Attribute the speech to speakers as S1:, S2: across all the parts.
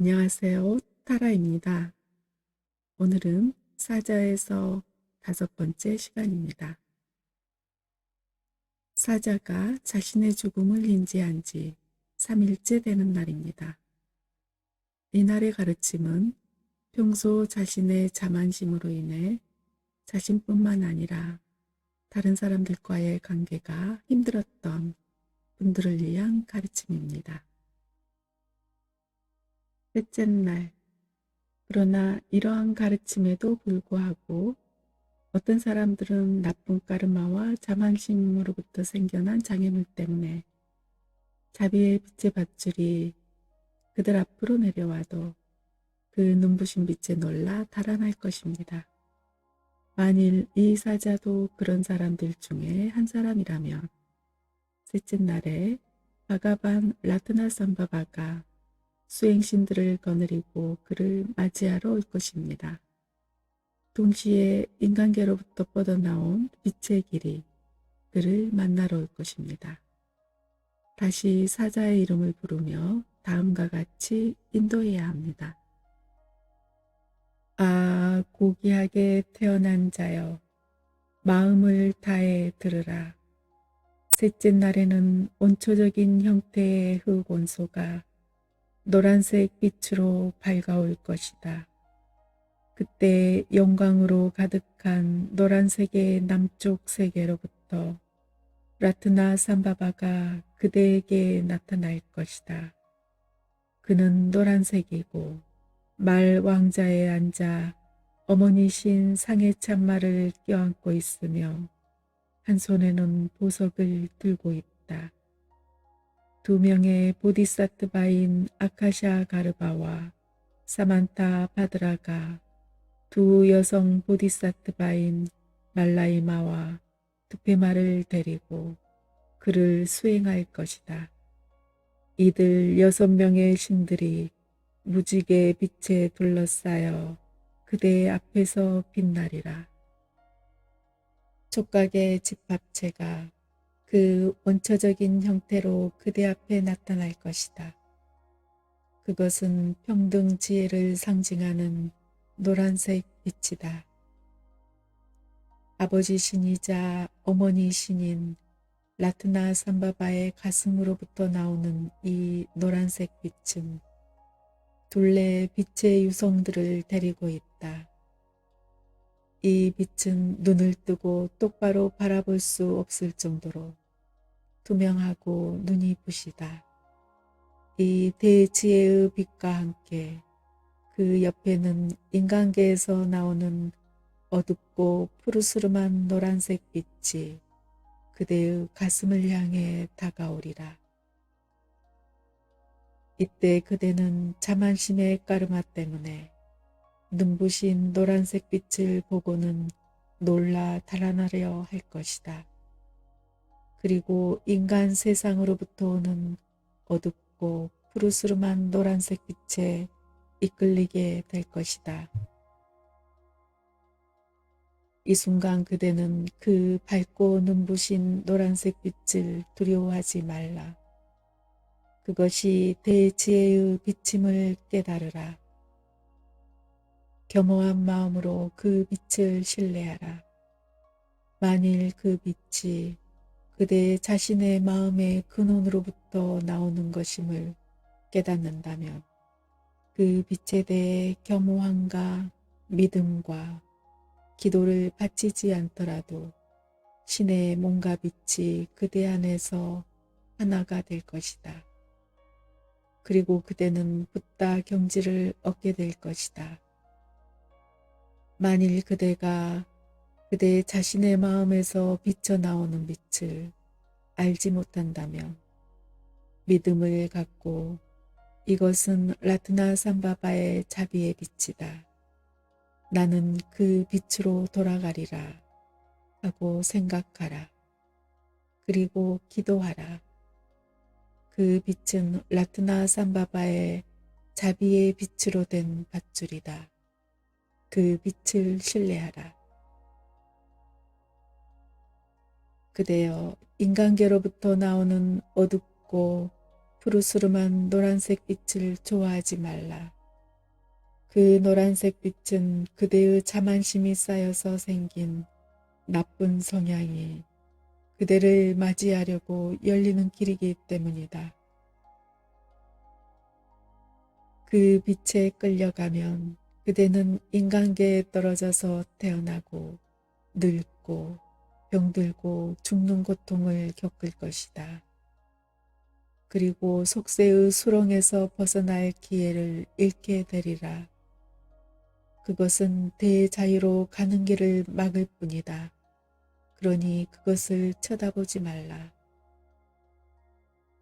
S1: 안녕하세요. 타라입니다. 오늘은 사자에서 5번째 시간입니다. 사자가 자신의 죽음을 인지한 지 3일째 되는 날입니다. 이날의 가르침은 평소 자신의 자만심으로 인해 자신뿐만 아니라 다른 사람들과의 관계가 힘들었던 분들을 위한 가르침입니다. 셋째 날, 그러나 이러한 가르침에도 불구하고 어떤 사람들은 나쁜 까르마와 자만심으로부터 생겨난 장애물 때문에 자비의 빛의 밧줄이 그들 앞으로 내려와도 그 눈부신 빛에 놀라 달아날 것입니다. 만일 이 사자도 그런 사람들 중에 한 사람이라면 셋째 날에 바가반 라트나삼바바가 수행신들을 거느리고 그를 맞이하러 올 것입니다. 동시에 인간계로부터 뻗어나온 빛의 길이 그를 만나러 올 것입니다. 다시 사자의 이름을 부르며 다음과 같이 인도해야 합니다. 아, 고귀하게 태어난 자여, 마음을 다해 들으라. 셋째 날에는 원초적인 형태의 흙원소가 노란색 빛으로 밝아올 것이다. 그때 영광으로 가득한 노란색의 남쪽 세계로부터 라트나 삼바바가 그대에게 나타날 것이다. 그는 노란색이고 말 왕자에 앉아 어머니신 상해 참말을 껴안고 있으며 한 손에는 보석을 들고 있다. 2명의 보디사트바인 아카샤 가르바와 사만타 바드라가 2 여성 보디사트바인 말라이마와 두페마를 데리고 그를 수행할 것이다. 이들 6명의 신들이 무지개 빛에 둘러싸여 그대의 앞에서 빛나리라. 촉각의 집합체가 그 원초적인 형태로 그대 앞에 나타날 것이다. 그것은 평등 지혜를 상징하는 노란색 빛이다. 아버지 신이자 어머니 신인 라트나 삼바바의 가슴으로부터 나오는 이 노란색 빛은 둘레 빛의 유성들을 데리고 있다. 이 빛은 눈을 뜨고 똑바로 바라볼 수 없을 정도로 투명하고 눈이 부시다. 이 대지혜의 빛과 함께 그 옆에는 인간계에서 나오는 어둡고 푸르스름한 노란색 빛이 그대의 가슴을 향해 다가오리라. 이때 그대는 자만심의 까르마 때문에 눈부신 노란색 빛을 보고는 놀라 달아나려 할 것이다. 그리고 인간 세상으로부터 오는 어둡고 푸르스름한 노란색 빛에 이끌리게 될 것이다. 이 순간 그대는 그 밝고 눈부신 노란색 빛을 두려워하지 말라. 그것이 대지혜의 빛임을 깨달으라. 겸허한 마음으로 그 빛을 신뢰하라. 만일 그 빛이 그대 자신의 마음의 근원으로부터 나오는 것임을 깨닫는다면 그 빛에 대해 겸허함과 믿음과 기도를 바치지 않더라도 신의 몸과 빛이 그대 안에서 하나가 될 것이다. 그리고 그대는 붓다 경지를 얻게 될 것이다. 만일 그대가 그대 자신의 마음에서 비쳐나오는 빛을 알지 못한다면 믿음을 갖고 이것은 라트나 삼바바의 자비의 빛이다. 나는 그 빛으로 돌아가리라 하고 생각하라. 그리고 기도하라. 그 빛은 라트나 삼바바의 자비의 빛으로 된 밧줄이다. 그 빛을 신뢰하라. 그대여, 인간계로부터 나오는 어둡고 푸르스름한 노란색 빛을 좋아하지 말라. 그 노란색 빛은 그대의 자만심이 쌓여서 생긴 나쁜 성향이 그대를 맞이하려고 열리는 길이기 때문이다. 그 빛에 끌려가면 그대는 인간계에 떨어져서 태어나고 늙고 병들고 죽는 고통을 겪을 것이다. 그리고 속세의 수렁에서 벗어날 기회를 잃게 되리라. 그것은 대자유로 가는 길을 막을 뿐이다. 그러니 그것을 쳐다보지 말라.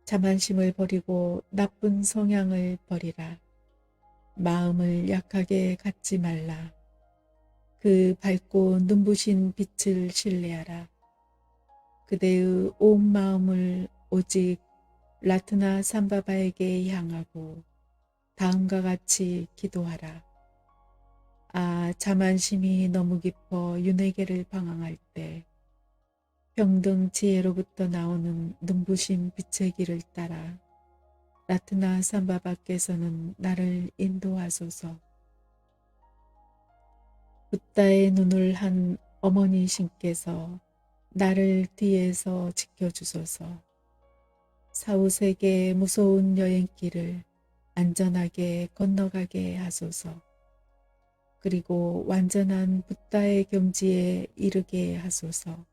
S1: 자만심을 버리고 나쁜 성향을 버리라. 마음을 약하게 갖지 말라. 그 밝고 눈부신 빛을 신뢰하라. 그대의 온 마음을 오직 라트나 삼바바에게 향하고 다음과 같이 기도하라. 아, 자만심이 너무 깊어 윤회계를 방황할 때 평등 지혜로부터 나오는 눈부신 빛의 길을 따라 라트나 삼바바께서는 나를 인도하소서. 붓다의 눈을 한 어머니신께서 나를 뒤에서 지켜주소서. 사후세계의 무서운 여행길을 안전하게 건너가게 하소서. 그리고 완전한 붓다의 경지에 이르게 하소서.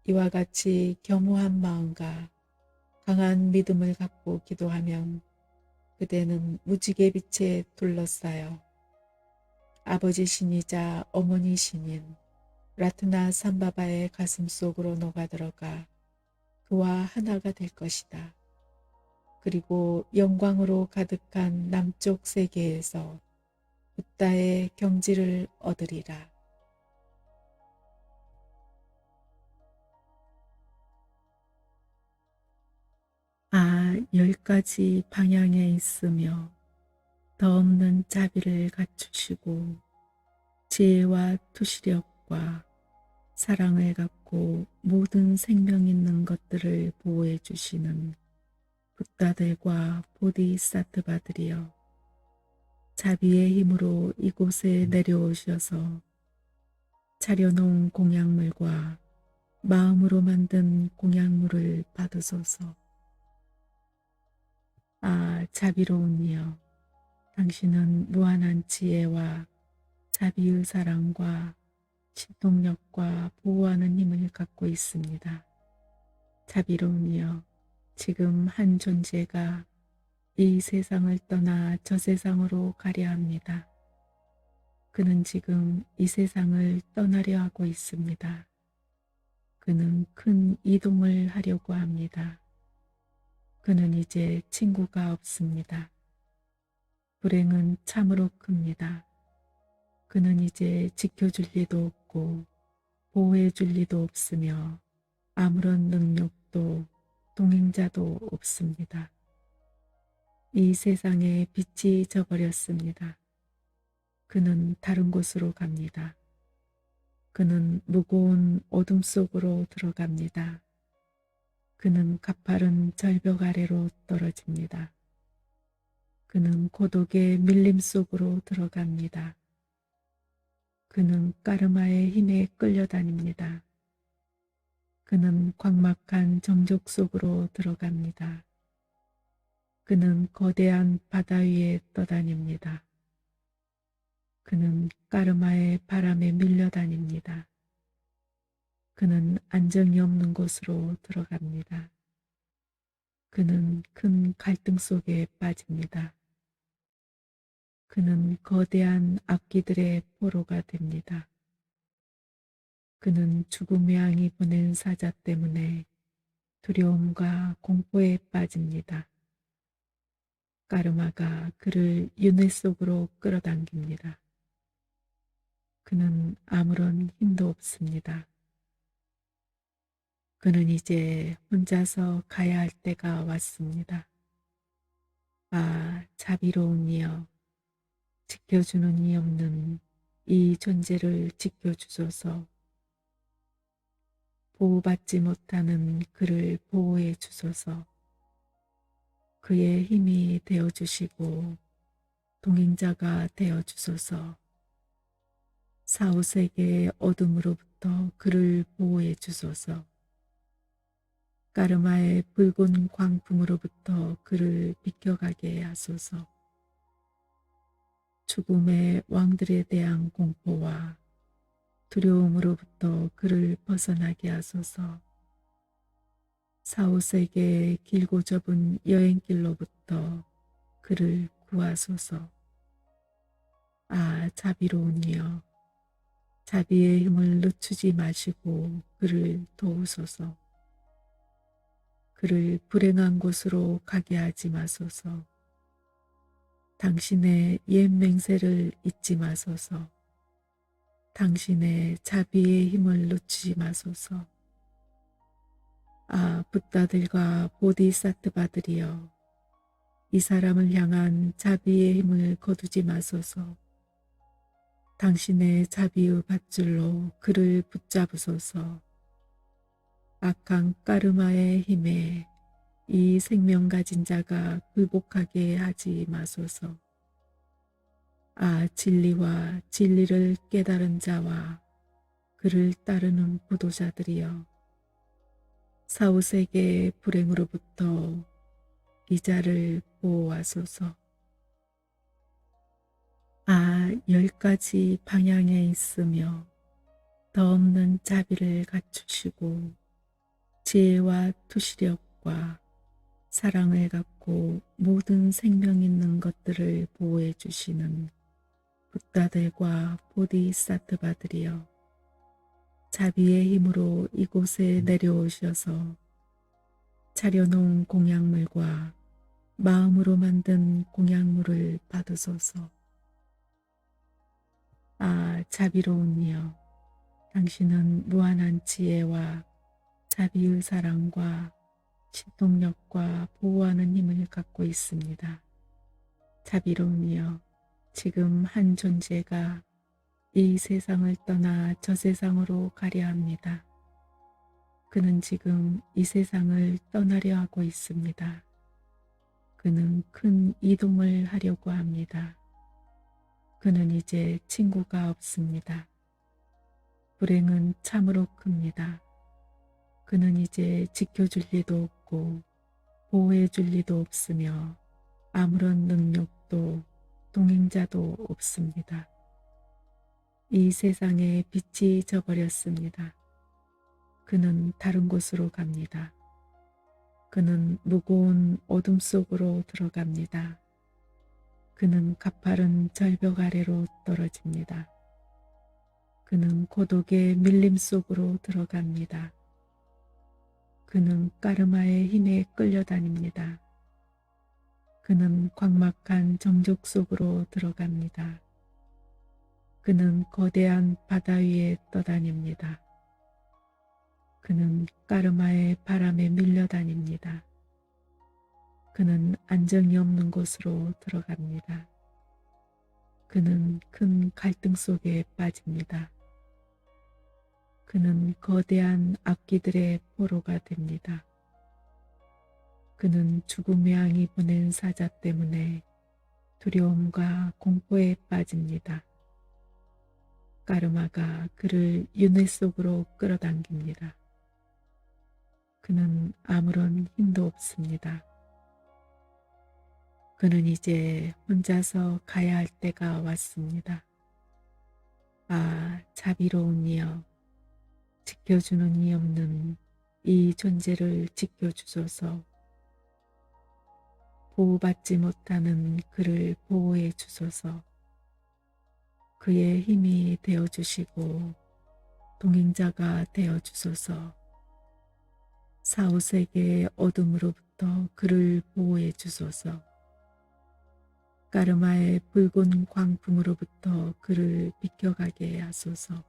S1: 이와 같이 겸허한 마음과 강한 믿음을 갖고 기도하면 그대는 무지개 빛에 둘러싸여 아버지 신이자 어머니 신인 라트나 삼바바의 가슴 속으로 녹아들어가 그와 하나가 될 것이다. 그리고 영광으로 가득한 남쪽 세계에서 붓다의 경지를 얻으리라. 아, 10가지 방향에 있으며 더 없는 자비를 갖추시고 지혜와 투시력과 사랑을 갖고 모든 생명 있는 것들을 보호해 주시는 붓다들과 보디사트바들이여, 자비의 힘으로 이곳에 내려오셔서 차려놓은 공약물과 마음으로 만든 공약물을 받으소서. 아, 자비로운 이여, 당신은 무한한 지혜와 자비의 사랑과 신통력과 보호하는 힘을 갖고 있습니다. 자비로운 이여, 지금 한 존재가 이 세상을 떠나 저 세상으로 가려 합니다. 그는 지금 이 세상을 떠나려 하고 있습니다. 그는 큰 이동을 하려고 합니다. 그는 이제 친구가 없습니다. 불행은 참으로 큽니다. 그는 이제 지켜줄 리도 없고 보호해 줄 리도 없으며 아무런 능력도 동행자도 없습니다. 이 세상에 빛이 져버렸습니다. 그는 다른 곳으로 갑니다. 그는 무거운 어둠 속으로 들어갑니다. 그는 가파른 절벽 아래로 떨어집니다. 그는 고독의 밀림 속으로 들어갑니다. 그는 까르마의 힘에 끌려다닙니다. 그는 광막한 정적 속으로 들어갑니다. 그는 거대한 바다 위에 떠다닙니다. 그는 까르마의 바람에 밀려다닙니다. 그는 안정이 없는 곳으로 들어갑니다. 그는 큰 갈등 속에 빠집니다. 그는 거대한 악기들의 포로가 됩니다. 그는 죽음의 양이 보낸 사자 때문에 두려움과 공포에 빠집니다. 까르마가 그를 윤회 속으로 끌어당깁니다. 그는 아무런 힘도 없습니다. 그는 이제 혼자서 가야 할 때가 왔습니다. 아, 자비로운 이여, 지켜주는 이 없는 이 존재를 지켜주소서. 보호받지 못하는 그를 보호해 주소서. 그의 힘이 되어 주시고 동행자가 되어 주소서. 사후세계의 어둠으로부터 그를 보호해 주소서. 까르마의 붉은 광풍으로부터 그를 비켜가게 하소서. 죽음의 왕들에 대한 공포와 두려움으로부터 그를 벗어나게 하소서. 사후세계의 길고 좁은 여행길로부터 그를 구하소서. 아, 자비로운 이여, 자비의 힘을 늦추지 마시고 그를 도우소서. 그를 불행한 곳으로 가게 하지 마소서. 당신의 옛 맹세를 잊지 마소서. 당신의 자비의 힘을 놓치지 마소서. 아, 붓다들과 보디사트바들이여, 이 사람을 향한 자비의 힘을 거두지 마소서. 당신의 자비의 밧줄로 그를 붙잡으소서. 악한 까르마의 힘에 이 생명 가진 자가 굴복하게 하지 마소서. 아, 진리와 진리를 깨달은 자와 그를 따르는 부도자들이여, 사후세계의 불행으로부터 이 자를 보호하소서. 아, 10가지 방향에 있으며 더 없는 자비를 갖추시고 지혜와 투시력과 사랑을 갖고 모든 생명 있는 것들을 보호해 주시는 붓다들과 보디사트바들이여, 자비의 힘으로 이곳에 내려오셔서 차려놓은 공약물과 마음으로 만든 공약물을 받으소서. 아, 자비로운 이여, 당신은 무한한 지혜와 자비의 사랑과 신통력과 보호하는 힘을 갖고 있습니다. 자비로운 이여, 지금 한 존재가 이 세상을 떠나 저 세상으로 가려 합니다. 그는 지금 이 세상을 떠나려 하고 있습니다. 그는 큰 이동을 하려고 합니다. 그는 이제 친구가 없습니다. 불행은 참으로 큽니다. 그는 이제 지켜줄 리도 없고 보호해줄 리도 없으며 아무런 능력도 동행자도 없습니다. 이 세상에 빛이 져버렸습니다. 그는 다른 곳으로 갑니다. 그는 무거운 어둠 속으로 들어갑니다. 그는 가파른 절벽 아래로 떨어집니다. 그는 고독의 밀림 속으로 들어갑니다. 그는 까르마의 힘에 끌려다닙니다. 그는 광막한 정적 속으로 들어갑니다. 그는 거대한 바다 위에 떠다닙니다. 그는 까르마의 바람에 밀려다닙니다. 그는 안정이 없는 곳으로 들어갑니다. 그는 큰 갈등 속에 빠집니다. 그는 거대한 악기들의 포로가 됩니다. 그는 죽음의 양이 보낸 사자 때문에 두려움과 공포에 빠집니다. 까르마가 그를 윤회 속으로 끌어당깁니다. 그는 아무런 힘도 없습니다. 그는 이제 혼자서 가야 할 때가 왔습니다. 아, 자비로운 이여, 지켜주는 이 없는 이 존재를 지켜주소서. 보호받지 못하는 그를 보호해 주소서. 그의 힘이 되어주시고 동행자가 되어주소서. 사후세계의 어둠으로부터 그를 보호해 주소서. 까르마의 붉은 광풍으로부터 그를 비켜가게 하소서.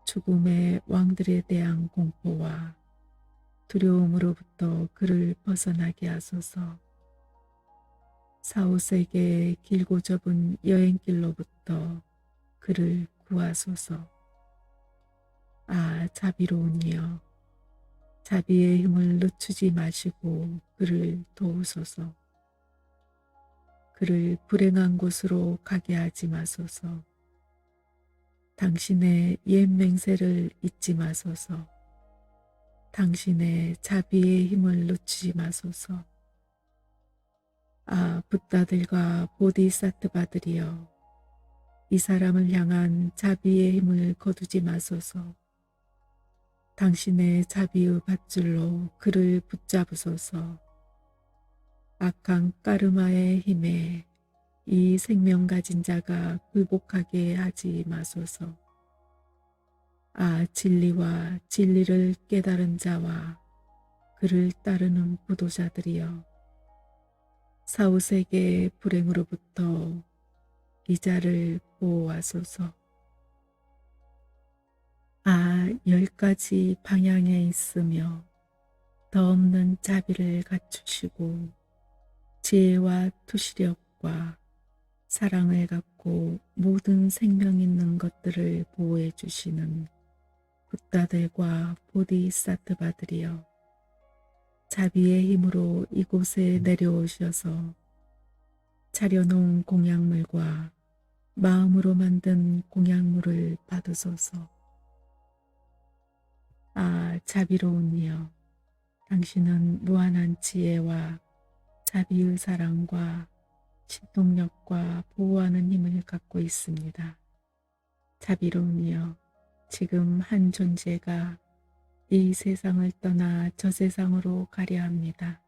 S1: 죽음의 왕들에 대한 공포와 두려움으로부터 그를 벗어나게 하소서. 사후세계의 길고 좁은 여행길로부터 그를 구하소서. 아, 자비로운 이여, 자비의 힘을 늦추지 마시고 그를 도우소서. 그를 불행한 곳으로 가게 하지 마소서. 당신의 옛 맹세를 잊지 마소서. 당신의 자비의 힘을 늦추지 마소서. 아, 붓다들과 보디사트바들이여, 이 사람을 향한 자비의 힘을 거두지 마소서. 당신의 자비의 밧줄로 그를 붙잡으소서. 악한 까르마의 힘에 이 생명 가진 자가 굴복하게 하지 마소서. 아, 진리와 진리를 깨달은 자와 그를 따르는 부도자들이여, 사후세계의 불행으로부터 이 자를 보호하소서. 아, 10가지 방향에 있으며 더 없는 자비를 갖추시고 지혜와 투시력과 사랑을 갖고 모든 생명 있는 것들을 보호해 주시는 붓다들과 보디사트바들이여, 자비의 힘으로 이곳에 내려오셔서 차려놓은 공약물과 마음으로 만든 공약물을 받으소서. 아, 자비로운 이여, 당신은 무한한 지혜와 자비의 사랑과 신동력과 보호하는 힘을 갖고 있습니다. 자비로운 이여, 지금 한 존재가 이 세상을 떠나 저 세상으로 가려 합니다.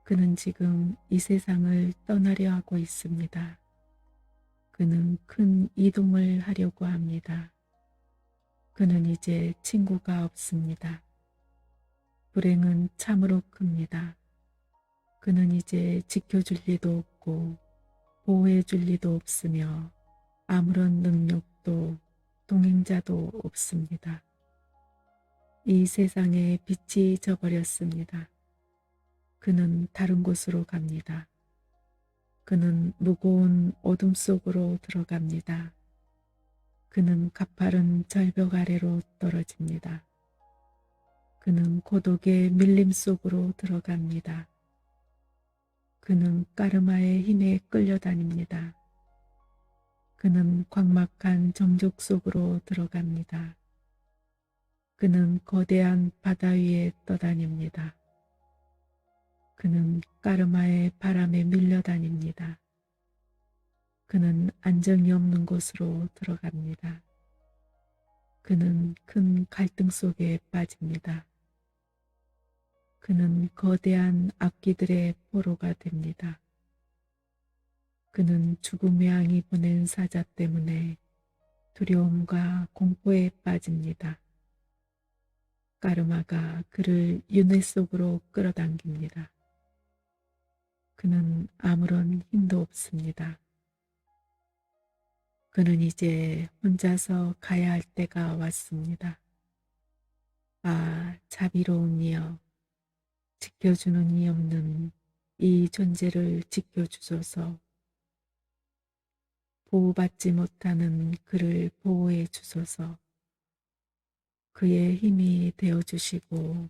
S1: 그는 지금 이 세상을 떠나려 하고 있습니다. 그는 큰 이동을 하려고 합니다. 그는 이제 친구가 없습니다. 불행은 참으로 큽니다. 그는 이제 지켜줄 리도 없고 보호해 줄 리도 없으며 아무런 능력도 동행자도 없습니다. 이 세상에 빛이 져버렸습니다. 그는 다른 곳으로 갑니다. 그는 무거운 어둠 속으로 들어갑니다. 그는 가파른 절벽 아래로 떨어집니다. 그는 고독의 밀림 속으로 들어갑니다. 그는 까르마의 힘에 끌려다닙니다. 그는 광막한 정적 속으로 들어갑니다. 그는 거대한 바다 위에 떠다닙니다. 그는 까르마의 바람에 밀려다닙니다. 그는 안정이 없는 곳으로 들어갑니다. 그는 큰 갈등 속에 빠집니다. 그는 거대한 악기들의 포로가 됩니다. 그는 죽음의 양이 보낸 사자 때문에 두려움과 공포에 빠집니다. 까르마가 그를 윤회 속으로 끌어당깁니다. 그는 아무런 힘도 없습니다. 그는 이제 혼자서 가야 할 때가 왔습니다. 아, 자비로운 이여, 지켜주는 이 없는 이 존재를 지켜주소서. 보호받지 못하는 그를 보호해 주소서. 그의 힘이 되어주시고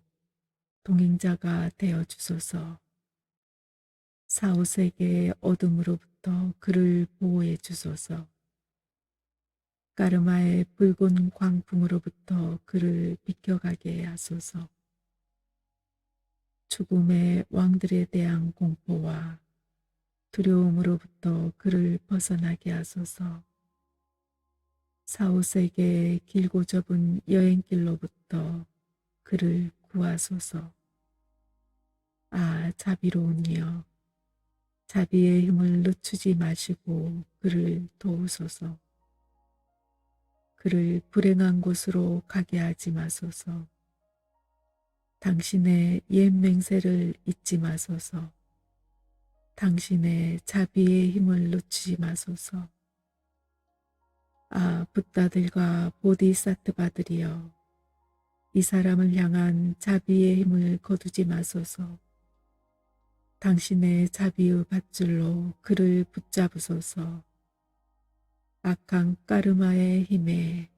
S1: 동행자가 되어주소서. 사후세계의 어둠으로부터 그를 보호해 주소서. 까르마의 붉은 광풍으로부터 그를 비켜가게 하소서. 죽음의 왕들에 대한 공포와 두려움으로부터 그를 벗어나게 하소서. 사후세계의 길고 좁은 여행길로부터 그를 구하소서. 아, 자비로운 이여, 자비의 힘을 늦추지 마시고 그를 도우소서. 그를 불행한 곳으로 가게 하지 마소서. 당신의 옛 맹세를 잊지 마소서. 당신의 자비의 힘을 놓치지 마소서. 아, 붓다들과 보디사트바들이여, 이 사람을 향한 자비의 힘을 거두지 마소서. 당신의 자비의 밧줄로 그를 붙잡으소서. 악한 까르마의 힘에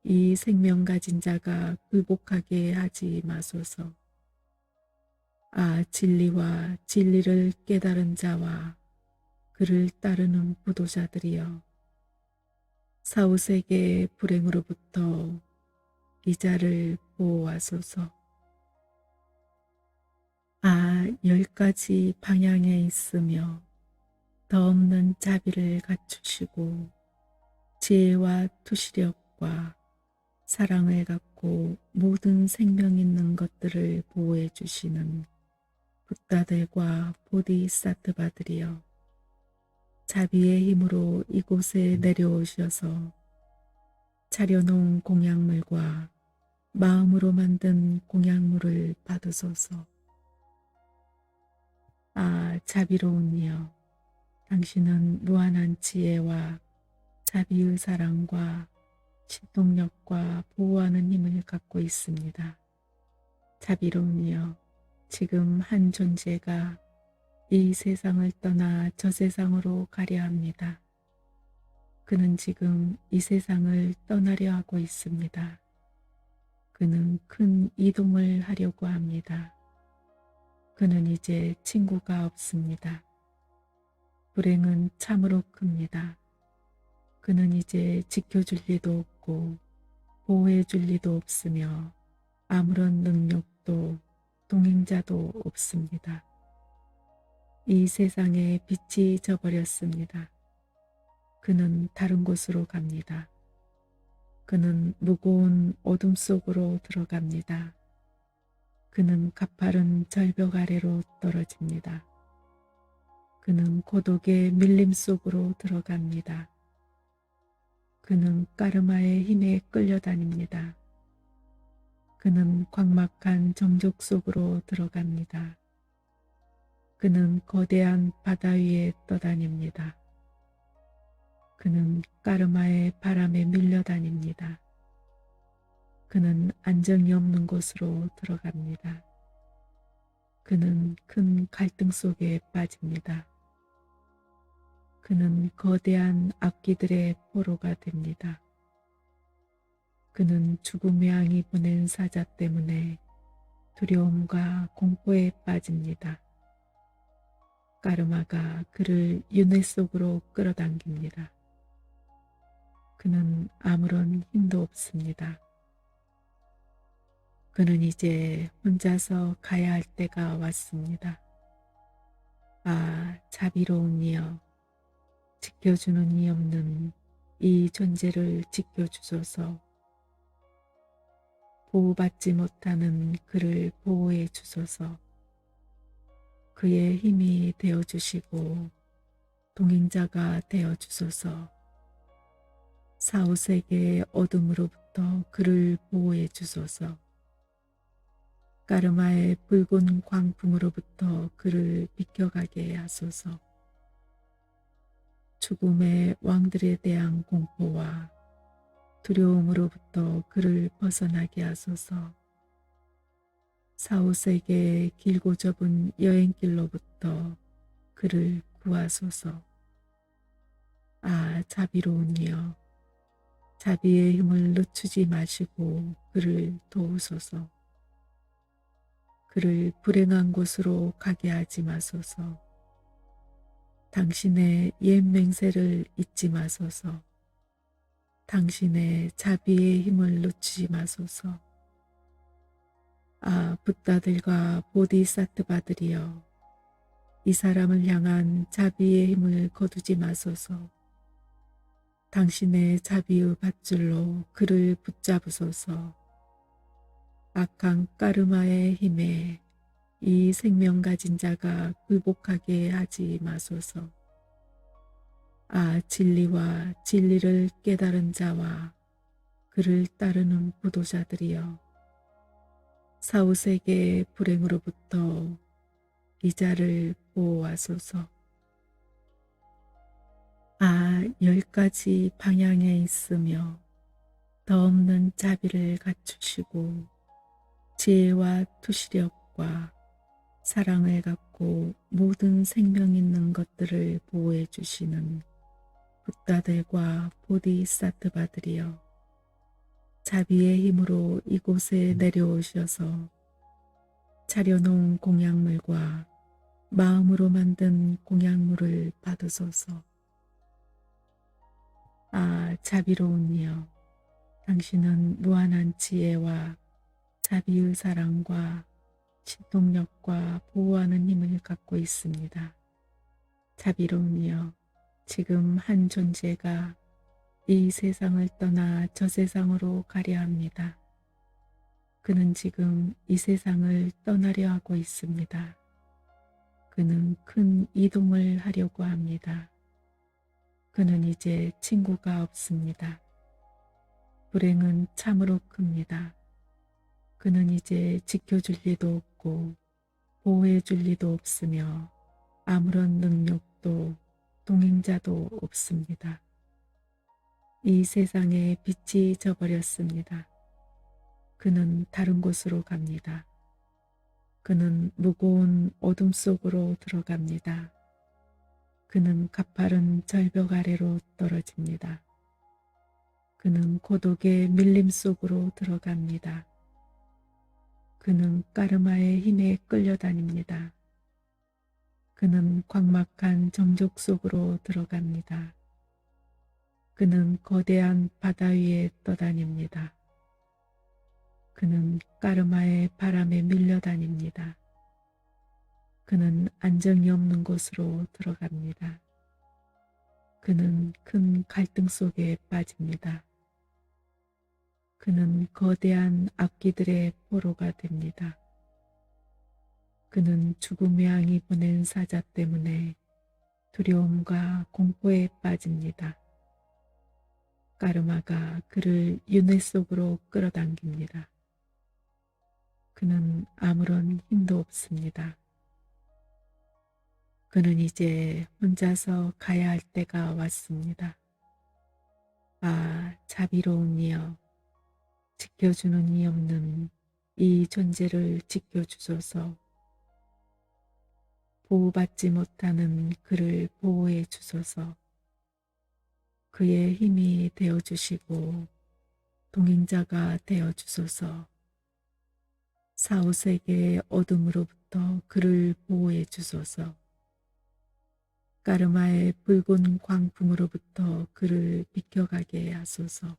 S1: 이 생명 가진 자가 굴복하게 하지 마소서. 진리와 진리를 깨달은 자와 그를 따르는 부도자들이여, 사후세계 불행으로부터 이 자를 보호하소서. 10가지 방향에 있으며 더 없는 자비를 갖추시고 지혜와 투시력과 사랑을 갖고 모든 생명 있는 것들을 보호해 주시는 붓다들과 보디사트바들이여, 자비의 힘으로 이곳에 내려오셔서 차려놓은 공약물과 마음으로 만든 공약물을 받으소서. 자비로운 이여, 당신은 무한한 지혜와 자비의 사랑과 신동력과 보호하는 힘을 갖고 있습니다. 자비로운 이여, 지금 한 존재가 이 세상을 떠나 저 세상으로 가려 합니다. 그는 지금 이 세상을 떠나려 하고 있습니다. 그는 큰 이동을 하려고 합니다. 그는 이제 친구가 없습니다. 불행은 참으로 큽니다. 그는 이제 지켜줄 리도 없고 보호해 줄 리도 없으며 아무런 능력도 동행자도 없습니다. 이 세상에 빛이 져버렸습니다. 그는 다른 곳으로 갑니다. 그는 무거운 어둠 속으로 들어갑니다. 그는 가파른 절벽 아래로 떨어집니다. 그는 고독의 밀림 속으로 들어갑니다. 그는 까르마의 힘에 끌려다닙니다. 그는 광막한 정적 속으로 들어갑니다. 그는 거대한 바다 위에 떠다닙니다. 그는 까르마의 바람에 밀려다닙니다. 그는 안정이 없는 곳으로 들어갑니다. 그는 큰 갈등 속에 빠집니다. 그는 거대한 악기들의 포로가 됩니다. 그는 죽음의 양이 보낸 사자 때문에 두려움과 공포에 빠집니다. 까르마가 그를 윤회 속으로 끌어당깁니다. 그는 아무런 힘도 없습니다. 그는 이제 혼자서 가야 할 때가 왔습니다. 자비로운 이여, 지켜주는 이 없는 이 존재를 지켜주소서. 보호받지 못하는 그를 보호해 주소서. 그의 힘이 되어주시고 동행자가 되어주소서. 사후세계의 어둠으로부터 그를 보호해 주소서. 까르마의 붉은 광풍으로부터 그를 비켜가게 하소서. 죽음의 왕들에 대한 공포와 두려움으로부터 그를 벗어나게 하소서. 사후세계의 길고 좁은 여행길로부터 그를 구하소서. 자비로운 이여, 자비의 힘을 늦추지 마시고 그를 도우소서. 그를 불행한 곳으로 가게 하지 마소서. 당신의 옛 맹세를 잊지 마소서. 당신의 자비의 힘을 놓치지 마소서. 붓다들과 보디사트바들이여, 이 사람을 향한 자비의 힘을 거두지 마소서. 당신의 자비의 밧줄로 그를 붙잡으소서. 악한 까르마의 힘에 이 생명 가진 자가 굴복하게 하지 마소서. 진리와 진리를 깨달은 자와 그를 따르는 부도자들이여, 사후세계의 불행으로부터 이 자를 보호하소서. 10가지 방향에 있으며 더 없는 자비를 갖추시고 지혜와 투시력과 사랑을 갖고 모든 생명 있는 것들을 보호해 주시는 붓다들과 보디사트바들이여, 자비의 힘으로 이곳에 내려오셔서 차려놓은 공약물과 마음으로 만든 공약물을 받으소서. 아, 자비로운 이여, 당신은 무한한 지혜와 자비의 사랑과 신동력과 보호하는 힘을 갖고 있습니다. 자비로운 이여, 지금 한 존재가 이 세상을 떠나 저 세상으로 가려 합니다. 그는 지금 이 세상을 떠나려 하고 있습니다. 그는 큰 이동을 하려고 합니다. 그는 이제 친구가 없습니다. 불행은 참으로 큽니다. 그는 이제 지켜줄 리도 없고 보호해 줄 리도 없으며 아무런 능력도 동행자도 없습니다. 이 세상에 빛이 져버렸습니다. 그는 다른 곳으로 갑니다. 그는 무거운 어둠 속으로 들어갑니다. 그는 가파른 절벽 아래로 떨어집니다. 그는 고독의 밀림 속으로 들어갑니다. 그는 까르마의 힘에 끌려다닙니다. 그는 광막한 정적 속으로 들어갑니다. 그는 거대한 바다 위에 떠다닙니다. 그는 까르마의 바람에 밀려다닙니다. 그는 안정이 없는 곳으로 들어갑니다. 그는 큰 갈등 속에 빠집니다. 그는 거대한 악기들의 포로가 됩니다. 그는 죽음의 양이 보낸 사자 때문에 두려움과 공포에 빠집니다. 까르마가 그를 윤회 속으로 끌어당깁니다. 그는 아무런 힘도 없습니다. 그는 이제 혼자서 가야 할 때가 왔습니다. 아, 자비로운 이여, 지켜주는 이 없는 이 존재를 지켜주소서. 보호받지 못하는 그를 보호해 주소서. 그의 힘이 되어주시고 동행자가 되어주소서. 사후세계의 어둠으로부터 그를 보호해 주소서. 까르마의 붉은 광풍으로부터 그를 비켜가게 하소서.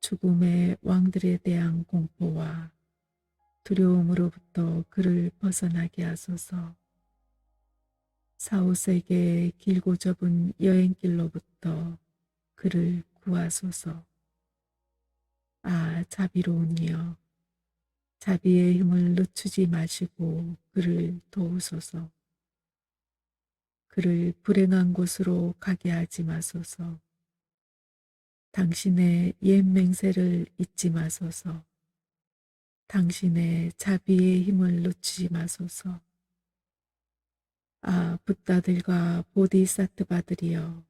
S1: 죽음의 왕들에 대한 공포와 두려움으로부터 그를 벗어나게 하소서. 사후세계의 길고 좁은 여행길로부터 그를 구하소서. 아, 자비로운 이여, 자비의 힘을 늦추지 마시고 그를 도우소서. 그를 불행한 곳으로 가게 하지 마소서. 당신의 옛 맹세를 잊지 마소서. 당신의 자비의 힘을 놓치지 마소서. 아, 붓다들과 보디사트바들이여,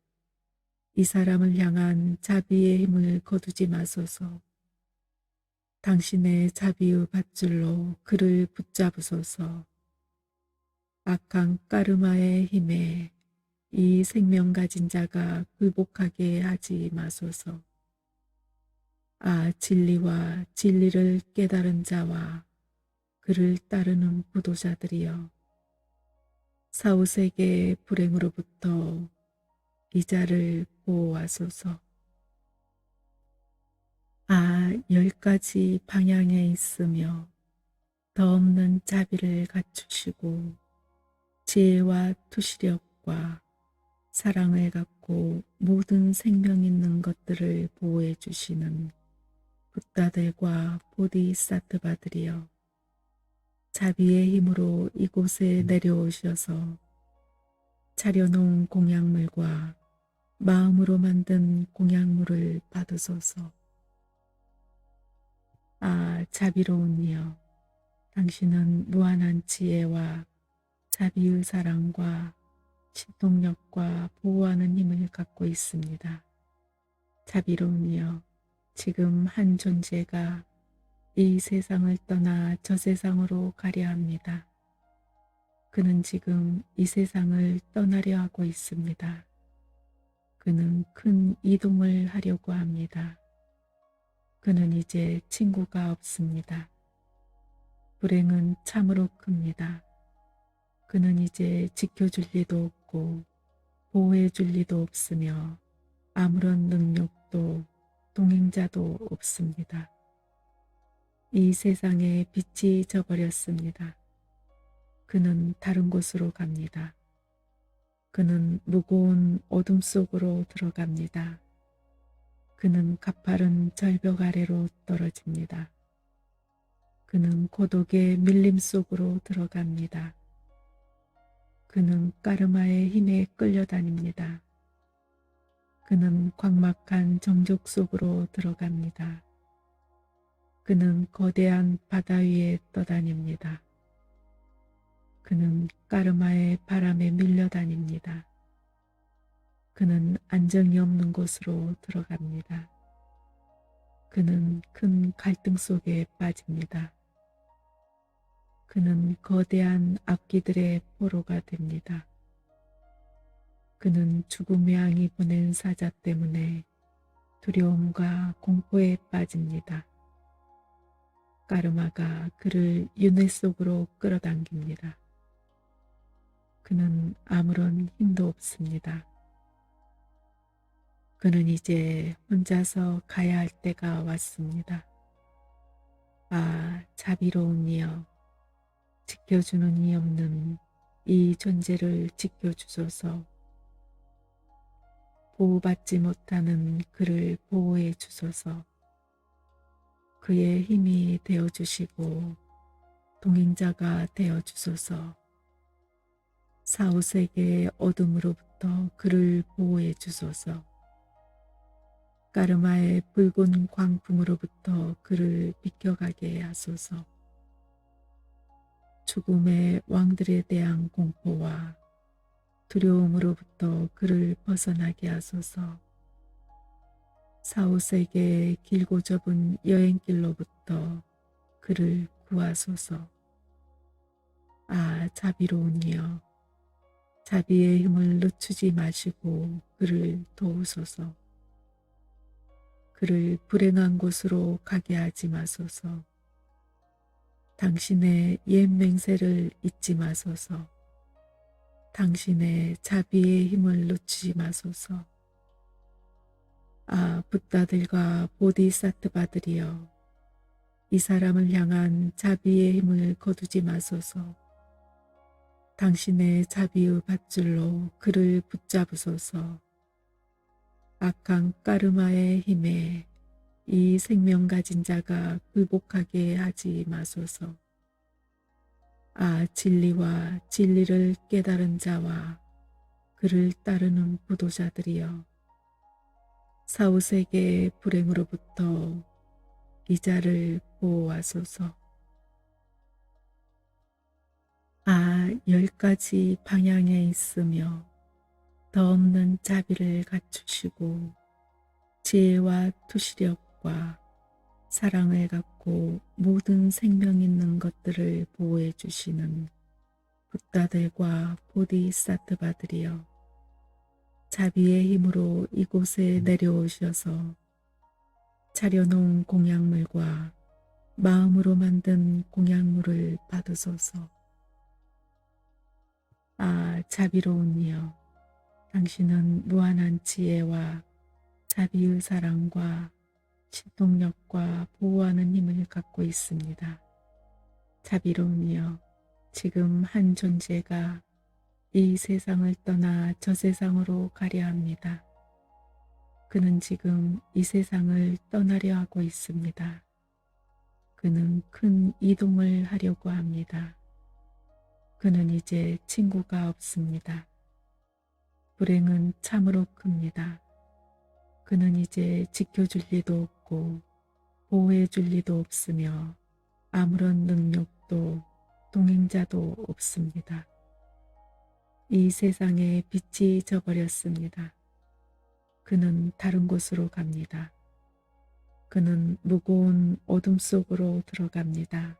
S1: 이 사람을 향한 자비의 힘을 거두지 마소서. 당신의 자비의 밧줄로 그를 붙잡으소서. 악한 까르마의 힘에 이 생명 가진 자가 굴복하게 하지 마소서. 아, 진리와 진리를 깨달은 자와 그를 따르는 부도자들이여, 사후세계의 불행으로부터 이 자를 보호하소서. 아, 10가지 방향에 있으며 더 없는 자비를 갖추시고 지혜와 투시력과 사랑을 갖고 모든 생명 있는 것들을 보호해 주시는 붓다들과 보디사트바들이여, 자비의 힘으로 이곳에 내려오셔서 차려놓은 공약물과 마음으로 만든 공약물을 받으소서. 아, 자비로운 이여, 당신은 무한한 지혜와 자비의 사랑과 신동력과 보호하는 힘을 갖고 있습니다. 자비로운 이여, 지금 한 존재가 이 세상을 떠나 저 세상으로 가려 합니다. 그는 지금 이 세상을 떠나려 하고 있습니다. 그는 큰 이동을 하려고 합니다. 그는 이제 친구가 없습니다. 불행은 참으로 큽니다. 그는 이제 지켜줄 리도 없고 보호해 줄 리도 없으며 아무런 능력도 동행자도 없습니다. 이 세상에 빛이 져버렸습니다. 그는 다른 곳으로 갑니다. 그는 무거운 어둠 속으로 들어갑니다. 그는 가파른 절벽 아래로 떨어집니다. 그는 고독의 밀림 속으로 들어갑니다. 그는 까르마의 힘에 끌려다닙니다. 그는 광막한 정적 속으로 들어갑니다. 그는 거대한 바다 위에 떠다닙니다. 그는 까르마의 바람에 밀려다닙니다. 그는 안정이 없는 곳으로 들어갑니다. 그는 큰 갈등 속에 빠집니다. 그는 거대한 악기들의 포로가 됩니다. 그는 죽음의 양이 보낸 사자 때문에 두려움과 공포에 빠집니다. 까르마가 그를 윤회 속으로 끌어당깁니다. 그는 아무런 힘도 없습니다. 그는 이제 혼자서 가야 할 때가 왔습니다. 아, 자비로운 이여, 지켜주는 이 없는 이 존재를 지켜주소서. 보호받지 못하는 그를 보호해 주소서. 그의 힘이 되어주시고 동행자가 되어주소서. 사후세계의 어둠으로부터 그를 보호해 주소서. 까르마의 붉은 광풍으로부터 그를 비켜가게 하소서. 죽음의 왕들에 대한 공포와 두려움으로부터 그를 벗어나게 하소서. 사후세계의 길고 좁은 여행길로부터 그를 구하소서. 아, 자비로운 이여, 자비의 힘을 늦추지 마시고 그를 도우소서. 그를 불행한 곳으로 가게 하지 마소서. 당신의 옛 맹세를 잊지 마소서. 당신의 자비의 힘을 놓치지 마소서. 아, 붓다들과 보디사트바들이여, 이 사람을 향한 자비의 힘을 거두지 마소서. 당신의 자비의 밧줄로 그를 붙잡으소서. 악한 까르마의 힘에 이 생명 가진 자가 굴복하게 하지 마소서. 아, 진리와 진리를 깨달은 자와 그를 따르는 부도자들이여, 사후세계의 불행으로부터 이 자를 보호하소서. 아, 10가지 방향에 있으며 더 없는 자비를 갖추시고 지혜와 투시력과 사랑을 갖고 모든 생명 있는 것들을 보호해 주시는 붓다들과 보디사트바들이여, 자비의 힘으로 이곳에 내려오셔서 차려놓은 공약물과 마음으로 만든 공약물을 받으소서. 아, 자비로운 이여, 당신은 무한한 지혜와 자비의 사랑과 신동력과 보호하는 힘을 갖고 있습니다. 자비로운 이여, 지금 한 존재가 이 세상을 떠나 저 세상으로 가려 합니다. 그는 지금 이 세상을 떠나려 하고 있습니다. 그는 큰 이동을 하려고 합니다. 그는 이제 친구가 없습니다. 불행은 참으로 큽니다. 그는 이제 지켜줄 리도 없고 보호해 줄 리도 없으며 아무런 능력도 동행자도 없습니다. 이 세상에 빛이 져버렸습니다. 그는 다른 곳으로 갑니다. 그는 무거운 어둠 속으로 들어갑니다.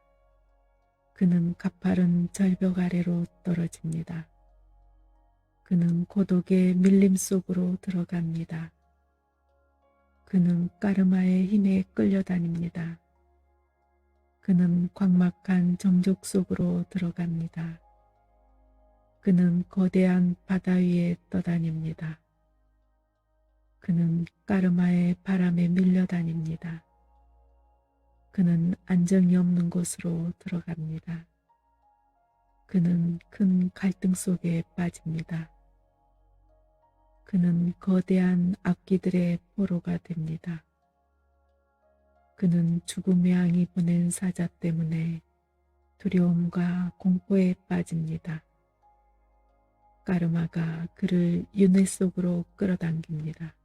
S1: 그는 가파른 절벽 아래로 떨어집니다. 그는 고독의 밀림 속으로 들어갑니다. 그는 까르마의 힘에 끌려다닙니다. 그는 광막한 정적 속으로 들어갑니다. 그는 거대한 바다 위에 떠다닙니다. 그는 까르마의 바람에 밀려다닙니다. 그는 안정이 없는 곳으로 들어갑니다. 그는 큰 갈등 속에 빠집니다. 그는 거대한 악기들의 포로가 됩니다. 그는 죽음의 양이 보낸 사자 때문에 두려움과 공포에 빠집니다. 까르마가 그를 윤회 속으로 끌어당깁니다.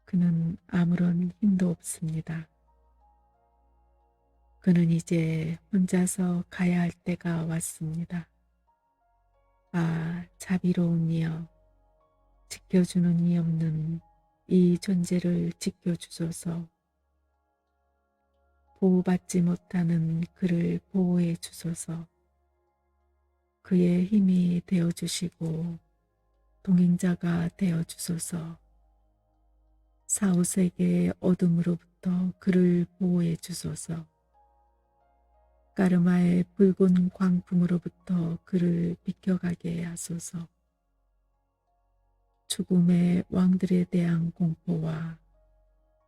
S1: 그는 아무런 힘도 없습니다. 그는 이제 혼자서 가야 할 때가 왔습니다. 아, 자비로운 이여, 지켜주는 이 없는 이 존재를 지켜주소서. 보호받지 못하는 그를 보호해 주소서. 그의 힘이 되어주시고 동행자가 되어주소서. 사후세계의 어둠으로부터 그를 보호해 주소서. 까르마의 붉은 광풍으로부터 그를 비켜가게 하소서. 죽음의 왕들에 대한 공포와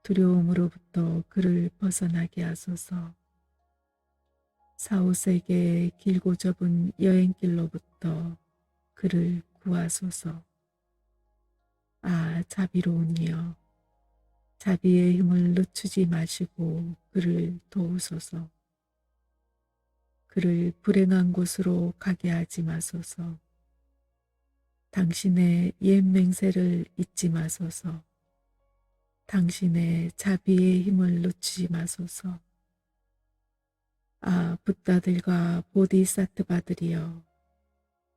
S1: 두려움으로부터 그를 벗어나게 하소서. 사후세계의 길고 좁은 여행길로부터 그를 구하소서. 아, 자비로운 이여, 자비의 힘을 늦추지 마시고 그를 도우소서. 그를 불행한 곳으로 가게 하지 마소서. 당신의 옛 맹세를 잊지 마소서. 당신의 자비의 힘을 놓치지 마소서. 아, 붓다들과 보디사트바들이여,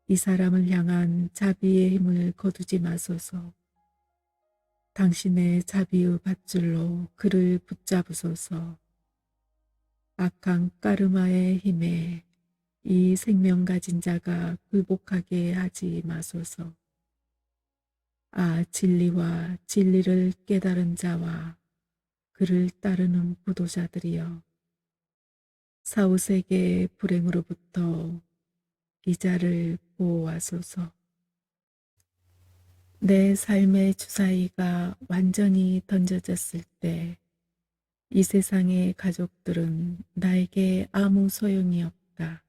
S1: 이 사람을 향한 자비의 힘을 거두지 마소서. 당신의 자비의 밧줄로 그를 붙잡으소서. 악한 까르마의 힘에 이 생명 가진 자가 굴복하게 하지 마소서. 아, 진리와 진리를 깨달은 자와 그를 따르는 부도자들이여, 사후세계의 불행으로부터 이 자를 보호하소서. 내 삶의 주사위가 완전히 던져졌을 때 이 세상의 가족들은 나에게 아무 소용이 없다.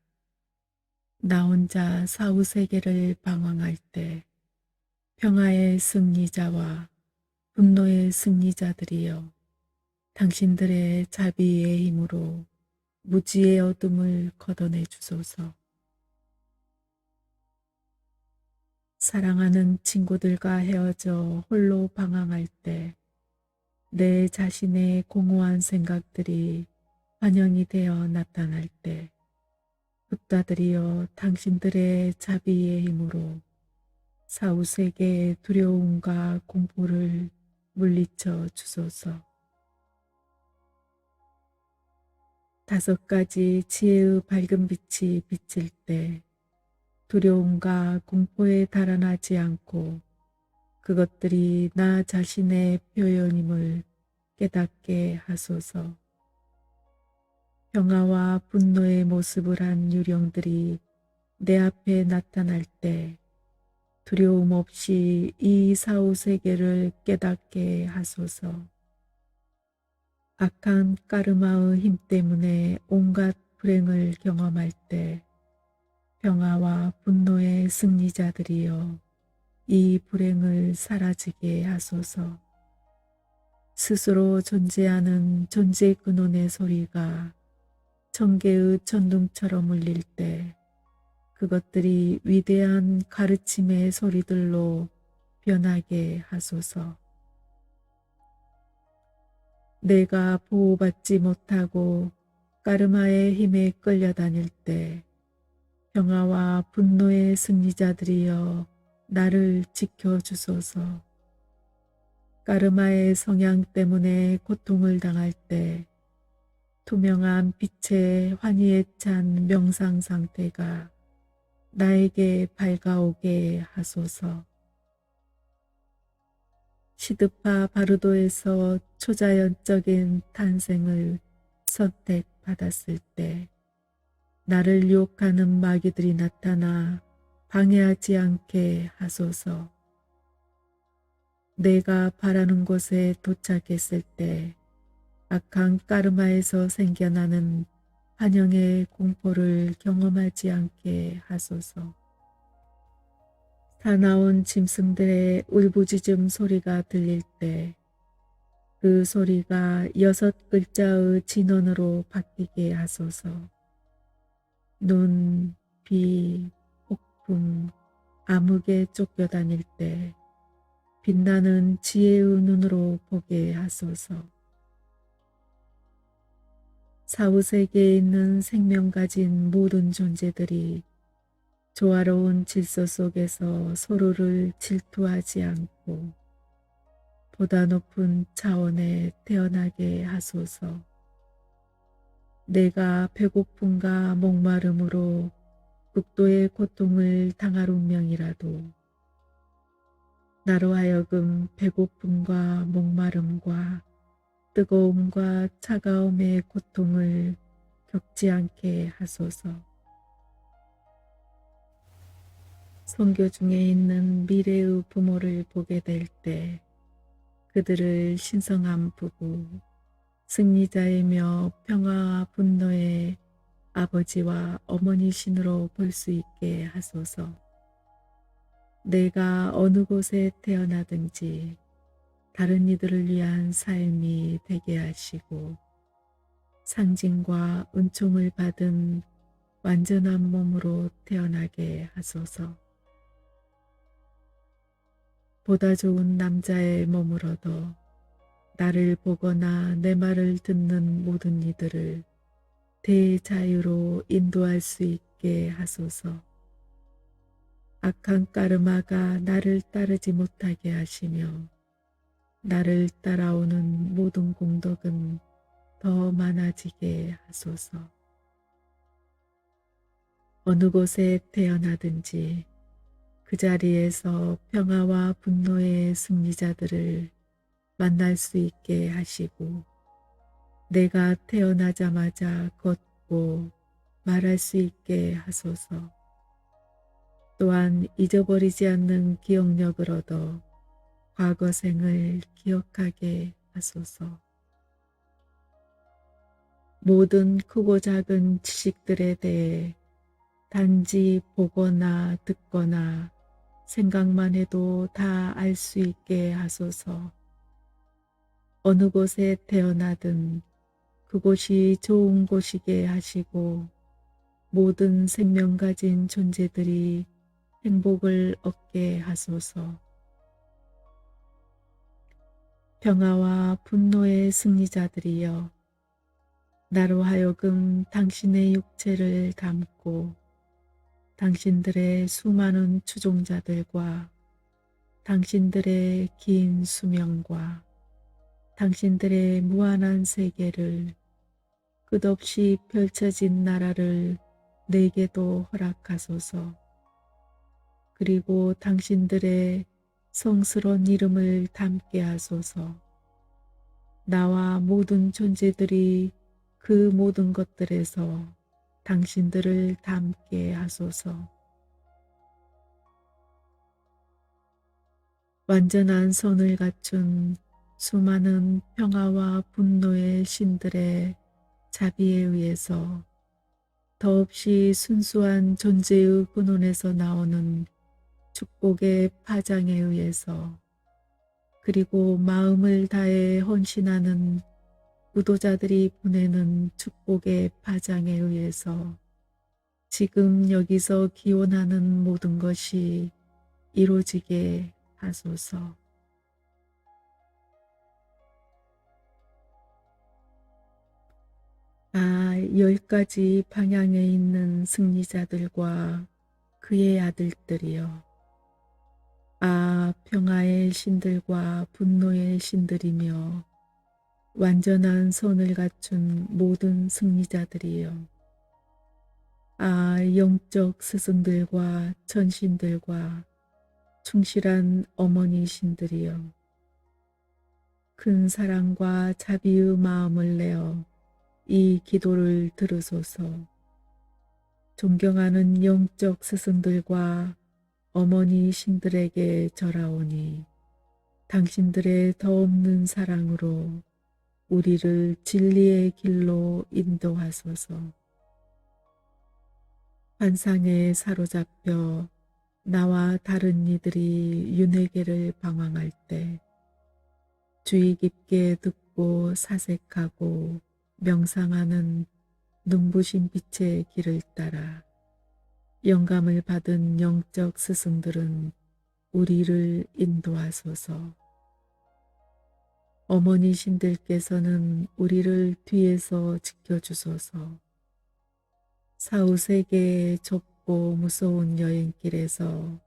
S1: 나 혼자 사후세계를 방황할 때 평화의 승리자와 분노의 승리자들이여, 당신들의 자비의 힘으로 무지의 어둠을 걷어내 주소서. 사랑하는 친구들과 헤어져 홀로 방황할 때 내 자신의 공허한 생각들이 환영이 되어 나타날 때 붓다들이여, 당신들의 자비의 힘으로 사후세계의 두려움과 공포를 물리쳐 주소서. 5가지 지혜의 밝은 빛이 비칠 때 두려움과 공포에 달아나지 않고 그것들이 나 자신의 표현임을 깨닫게 하소서. 평화와 분노의 모습을 한 유령들이 내 앞에 나타날 때 두려움 없이 이 사후세계를 깨닫게 하소서. 악한 까르마의 힘 때문에 온갖 불행을 경험할 때 평화와 분노의 승리자들이여, 이 불행을 사라지게 하소서. 스스로 존재하는 존재 근원의 소리가 천개의 천둥처럼 울릴 때 그것들이 위대한 가르침의 소리들로 변하게 하소서. 내가 보호받지 못하고 까르마의 힘에 끌려다닐 때 평화와 분노의 승리자들이여, 나를 지켜주소서. 까르마의 성향 때문에 고통을 당할 때 투명한 빛의 환희에 찬 명상 상태가 나에게 밝아오게 하소서. 시드파 바르도에서 초자연적인 탄생을 선택받았을 때 나를 유혹하는 마귀들이 나타나 방해하지 않게 하소서. 내가 바라는 곳에 도착했을 때 악한 까르마에서 생겨나는 환영의 공포를 경험하지 않게 하소서. 사나운 짐승들의 울부짖음 소리가 들릴 때 그 소리가 6글자의 진원으로 바뀌게 하소서. 눈, 비, 폭풍, 암흑에 쫓겨다닐 때 빛나는 지혜의 눈으로 보게 하소서. 사후세계에 있는 생명 가진 모든 존재들이 조화로운 질서 속에서 서로를 질투하지 않고 보다 높은 차원에 태어나게 하소서. 내가 배고픔과 목마름으로 극도의 고통을 당할 운명이라도 나로 하여금 배고픔과 목마름과 뜨거움과 차가움의 고통을 겪지 않게 하소서. 선교 중에 있는 미래의 부모를 보게 될 때 그들을 신성한 부부, 승리자이며 평화와 분노의 아버지와 어머니신으로 볼 수 있게 하소서. 내가 어느 곳에 태어나든지 다른 이들을 위한 삶이 되게 하시고 상징과 은총을 받은 완전한 몸으로 태어나게 하소서. 보다 좋은 남자의 몸을 얻어 나를 보거나 내 말을 듣는 모든 이들을 대자유로 인도할 수 있게 하소서. 악한 까르마가 나를 따르지 못하게 하시며 나를 따라오는 모든 공덕은 더 많아지게 하소서. 어느 곳에 태어나든지 그 자리에서 평화와 분노의 승리자들을 만날 수 있게 하시고 내가 태어나자마자 걷고 말할 수 있게 하소서. 또한 잊어버리지 않는 기억력을 얻어 과거 생을 기억하게 하소서. 모든 크고 작은 지식들에 대해 단지 보거나 듣거나 생각만 해도 다 알 수 있게 하소서. 어느 곳에 태어나든 그곳이 좋은 곳이게 하시고 모든 생명 가진 존재들이 행복을 얻게 하소서. 평화와 분노의 승리자들이여 나로 하여금 당신의 육체를 담고 당신들의 수많은 추종자들과 당신들의 긴 수명과 당신들의 무한한 세계를 끝없이 펼쳐진 나라를 내게도 허락하소서. 그리고 당신들의 성스러운 이름을 담게 하소서. 나와 모든 존재들이 그 모든 것들에서 당신들을 담게 하소서. 완전한 선을 갖춘 수많은 평화와 분노의 신들의 자비에 의해서 더없이 순수한 존재의 근원에서 나오는 축복의 파장에 의해서 그리고 마음을 다해 헌신하는 구도자들이 보내는 축복의 파장에 의해서 지금 여기서 기원하는 모든 것이 이루어지게 하소서. 아, 10가지 방향에 있는 승리자들과 그의 아들들이여. 아, 평화의 신들과 분노의 신들이며 완전한 선을 갖춘 모든 승리자들이여. 아, 영적 스승들과 천신들과 충실한 어머니 신들이여. 큰 사랑과 자비의 마음을 내어 이 기도를 들으소서. 존경하는 영적 스승들과 어머니 신들에게 절하오니 당신들의 더없는 사랑으로 우리를 진리의 길로 인도하소서. 환상에 사로잡혀 나와 다른 이들이 윤회계를 방황할 때 주의 깊게 듣고 사색하고 명상하는 눈부신 빛의 길을 따라 영감을 받은 영적 스승들은 우리를 인도하소서. 어머니 신들께서는 우리를 뒤에서 지켜주소서. 사후세계의 좁고 무서운 여행길에서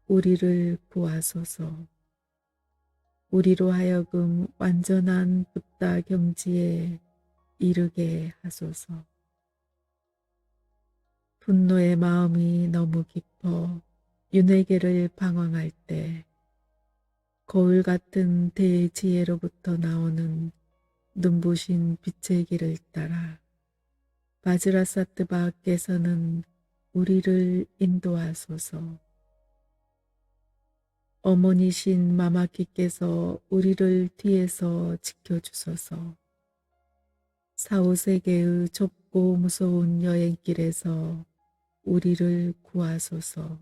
S1: 우리를 구하소서. 우리로 하여금 완전한 붓다 경지에 이르게 하소서. 분노의 마음이 너무 깊어 윤회계를 방황할 때 거울 같은 대지혜로부터 나오는 눈부신 빛의 길을 따라 바지라사트바께서는 우리를 인도하소서. 어머니신 마마키께서 우리를 뒤에서 지켜주소서. 사후세계의 좁고 무서운 여행길에서 우리를 구하소서.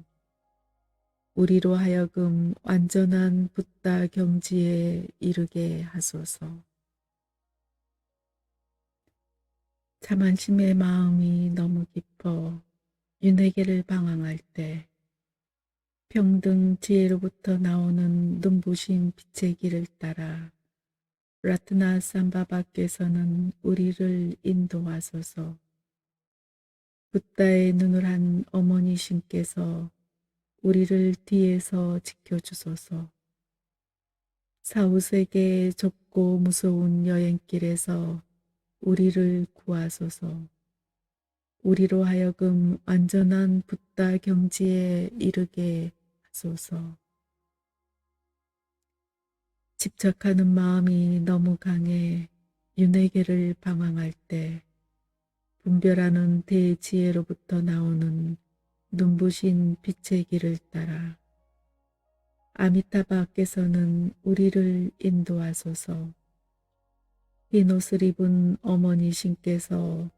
S1: 우리로 하여금 완전한 붓다 경지에 이르게 하소서. 자만심의 마음이 너무 깊어 윤회계를 방황할 때 평등 지혜로부터 나오는 눈부신 빛의 길을 따라 라트나 삼바바께서는 우리를 인도하소서. 붓다의 눈을 한 어머니 신께서 우리를 뒤에서 지켜주소서. 사후세계의 좁고 무서운 여행길에서 우리를 구하소서. 우리로 하여금 완전한 붓다 경지에 이르게 하소서. 집착하는 마음이 너무 강해 윤회계를 방황할 때 분별하는 대지혜로부터 나오는 눈부신 빛의 길을 따라 아미타바께서는 우리를 인도하소서. 흰 옷을 입은 어머니 신께서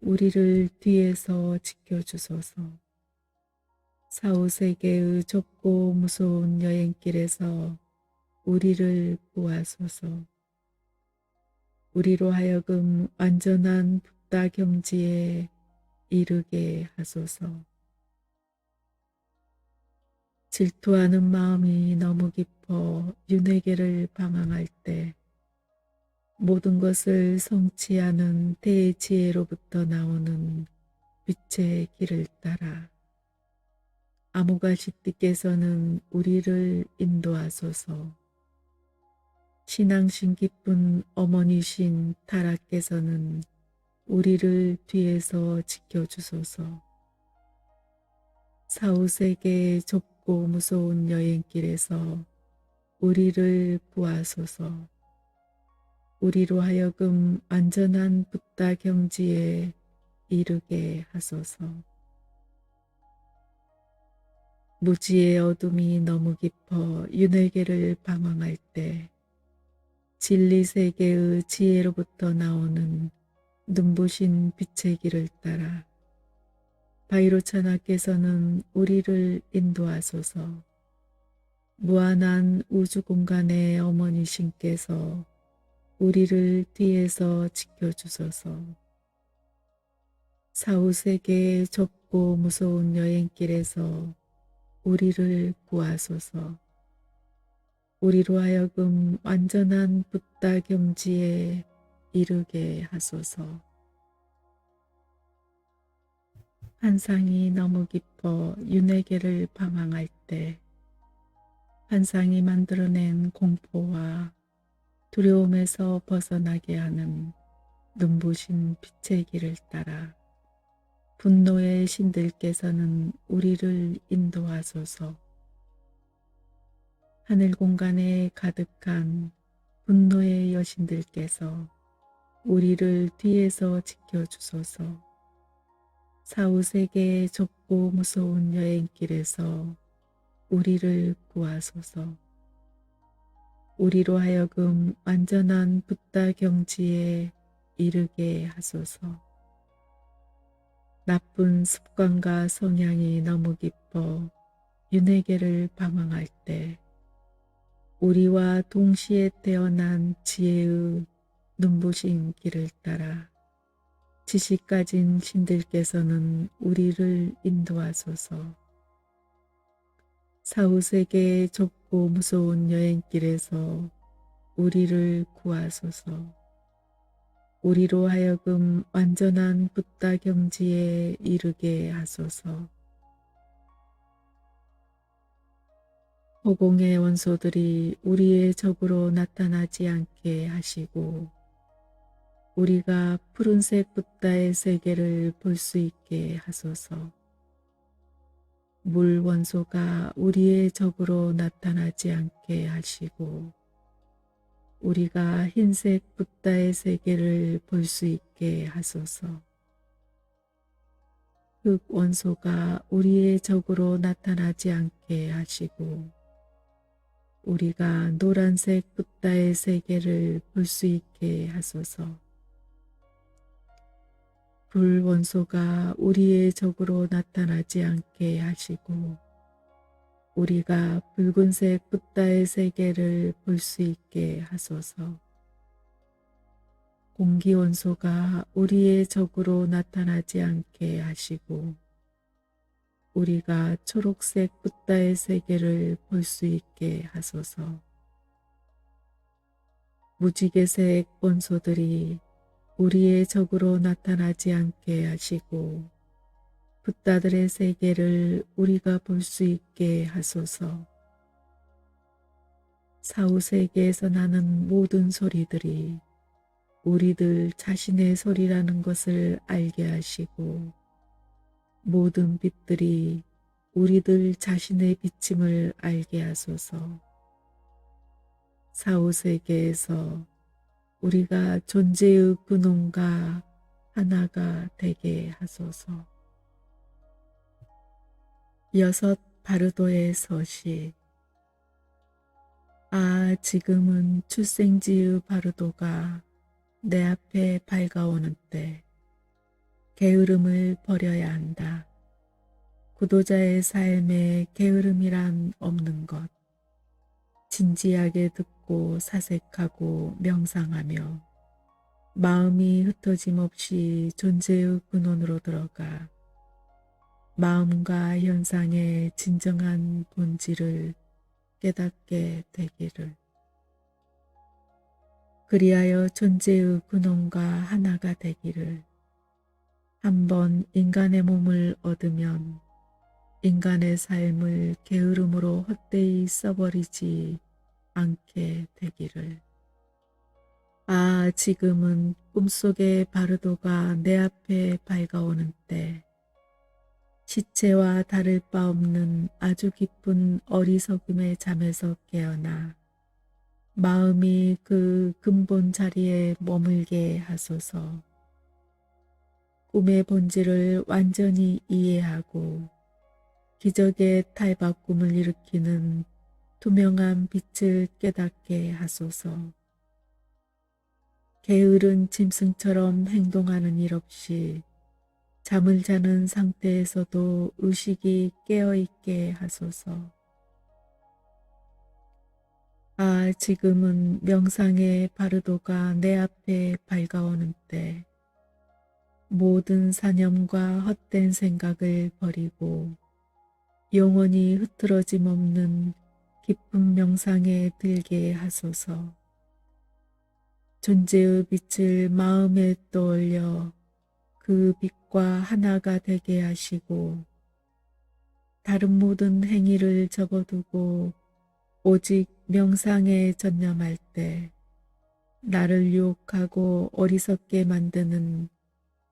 S1: 우리를 뒤에서 지켜주소서. 사후세계의 좁고 무서운 여행길에서 우리를 구하소서. 우리로 하여금 완전한 붓다 경지에 이르게 하소서. 질투하는 마음이 너무 깊어 윤회계를 방황할 때 모든 것을 성취하는 대지혜로부터 나오는 빛의 길을 따라 아무가시띠께서는 우리를 인도하소서. 신앙심 깊은 어머니신 타라께서는 우리를 뒤에서 지켜주소서. 사후세계의 좁고 무서운 여행길에서 우리를 구하소서. 우리로 하여금 완전한 붓다 경지에 이르게 하소서. 무지의 어둠이 너무 깊어 윤회계를 방황할 때 진리세계의 지혜로부터 나오는 눈부신 빛의 길을 따라 바이로차나께서는 우리를 인도하소서. 무한한 우주 공간의 어머니 신께서 우리를 뒤에서 지켜주소서. 사후세계의 좁고 무서운 여행길에서 우리를 구하소서. 우리로 하여금 완전한 붓다 경지에 이르게 하소서. 환상이 너무 깊어 윤회계를 방황할 때 환상이 만들어낸 공포와 두려움에서 벗어나게 하는 눈부신 빛의 길을 따라 분노의 신들께서는 우리를 인도하소서. 하늘 공간에 가득한 분노의 여신들께서 우리를 뒤에서 지켜주소서. 사후세계의 좁고 무서운 여행길에서 우리를 구하소서. 우리로 하여금 완전한 붓다 경지에 이르게 하소서. 나쁜 습관과 성향이 너무 깊어 윤회계를 방황할 때 우리와 동시에 태어난 지혜의 눈부신 길을 따라 지식 가진 신들께서는 우리를 인도하소서. 사후세계의 좁고 무서운 여행길에서 우리를 구하소서. 우리로 하여금 완전한 붓다 경지에 이르게 하소서. 허공의 원소들이 우리의 적으로 나타나지 않게 하시고 우리가 푸른색 붓다의 세계를 볼 수 있게 하소서. 물 원소가 우리의 적으로 나타나지 않게 하시고 우리가 흰색 붓다의 세계를 볼 수 있게 하소서. 흙 원소가 우리의 적으로 나타나지 않게 하시고 우리가 노란색 붓다의 세계를 볼 수 있게 하소서. 불 원소가 우리의 적으로 나타나지 않게 하시고 우리가 붉은색 붓다의 세계를 볼 수 있게 하소서. 공기 원소가 우리의 적으로 나타나지 않게 하시고 우리가 초록색 붓다의 세계를 볼 수 있게 하소서. 무지개색 원소들이 우리의 적으로 나타나지 않게 하시고 붓다들의 세계를 우리가 볼 수 있게 하소서. 사후세계에서 나는 모든 소리들이 우리들 자신의 소리라는 것을 알게 하시고 모든 빛들이 우리들 자신의 비침을 알게 하소서. 사후세계에서 우리가 존재의 근원과 하나가 되게 하소서. 여섯 바르도의 서시. 지금은 출생지의 바르도가 내 앞에 밝아오는 때 게으름을 버려야 한다. 구도자의 삶에 게으름이란 없는 것. 진지하게 듣고 사색하고 명상하며 마음이 흩어짐 없이 존재의 근원으로 들어가 마음과 현상의 진정한 본질을 깨닫게 되기를. 그리하여 존재의 근원과 하나가 되기를. 한번 인간의 몸을 얻으면 인간의 삶을 게으름으로 헛되이 써버리지 않게 되기를. 지금은 꿈속의 바르도가 내 앞에 밝아오는 때 시체와 다를 바 없는 아주 깊은 어리석음의 잠에서 깨어나 마음이 그 근본 자리에 머물게 하소서. 꿈의 본질을 완전히 이해하고 기적의 탈바꿈을 일으키는 투명한 빛을 깨닫게 하소서. 게으른 짐승처럼 행동하는 일 없이 잠을 자는 상태에서도 의식이 깨어있게 하소서. 지금은 명상의 바르도가 내 앞에 밝아오는 때 모든 사념과 헛된 생각을 버리고 영원히 흐트러짐 없는 깊은 명상에 들게 하소서. 존재의 빛을 마음에 떠올려 그 빛과 하나가 되게 하시고 다른 모든 행위를 접어두고 오직 명상에 전념할 때 나를 유혹하고 어리석게 만드는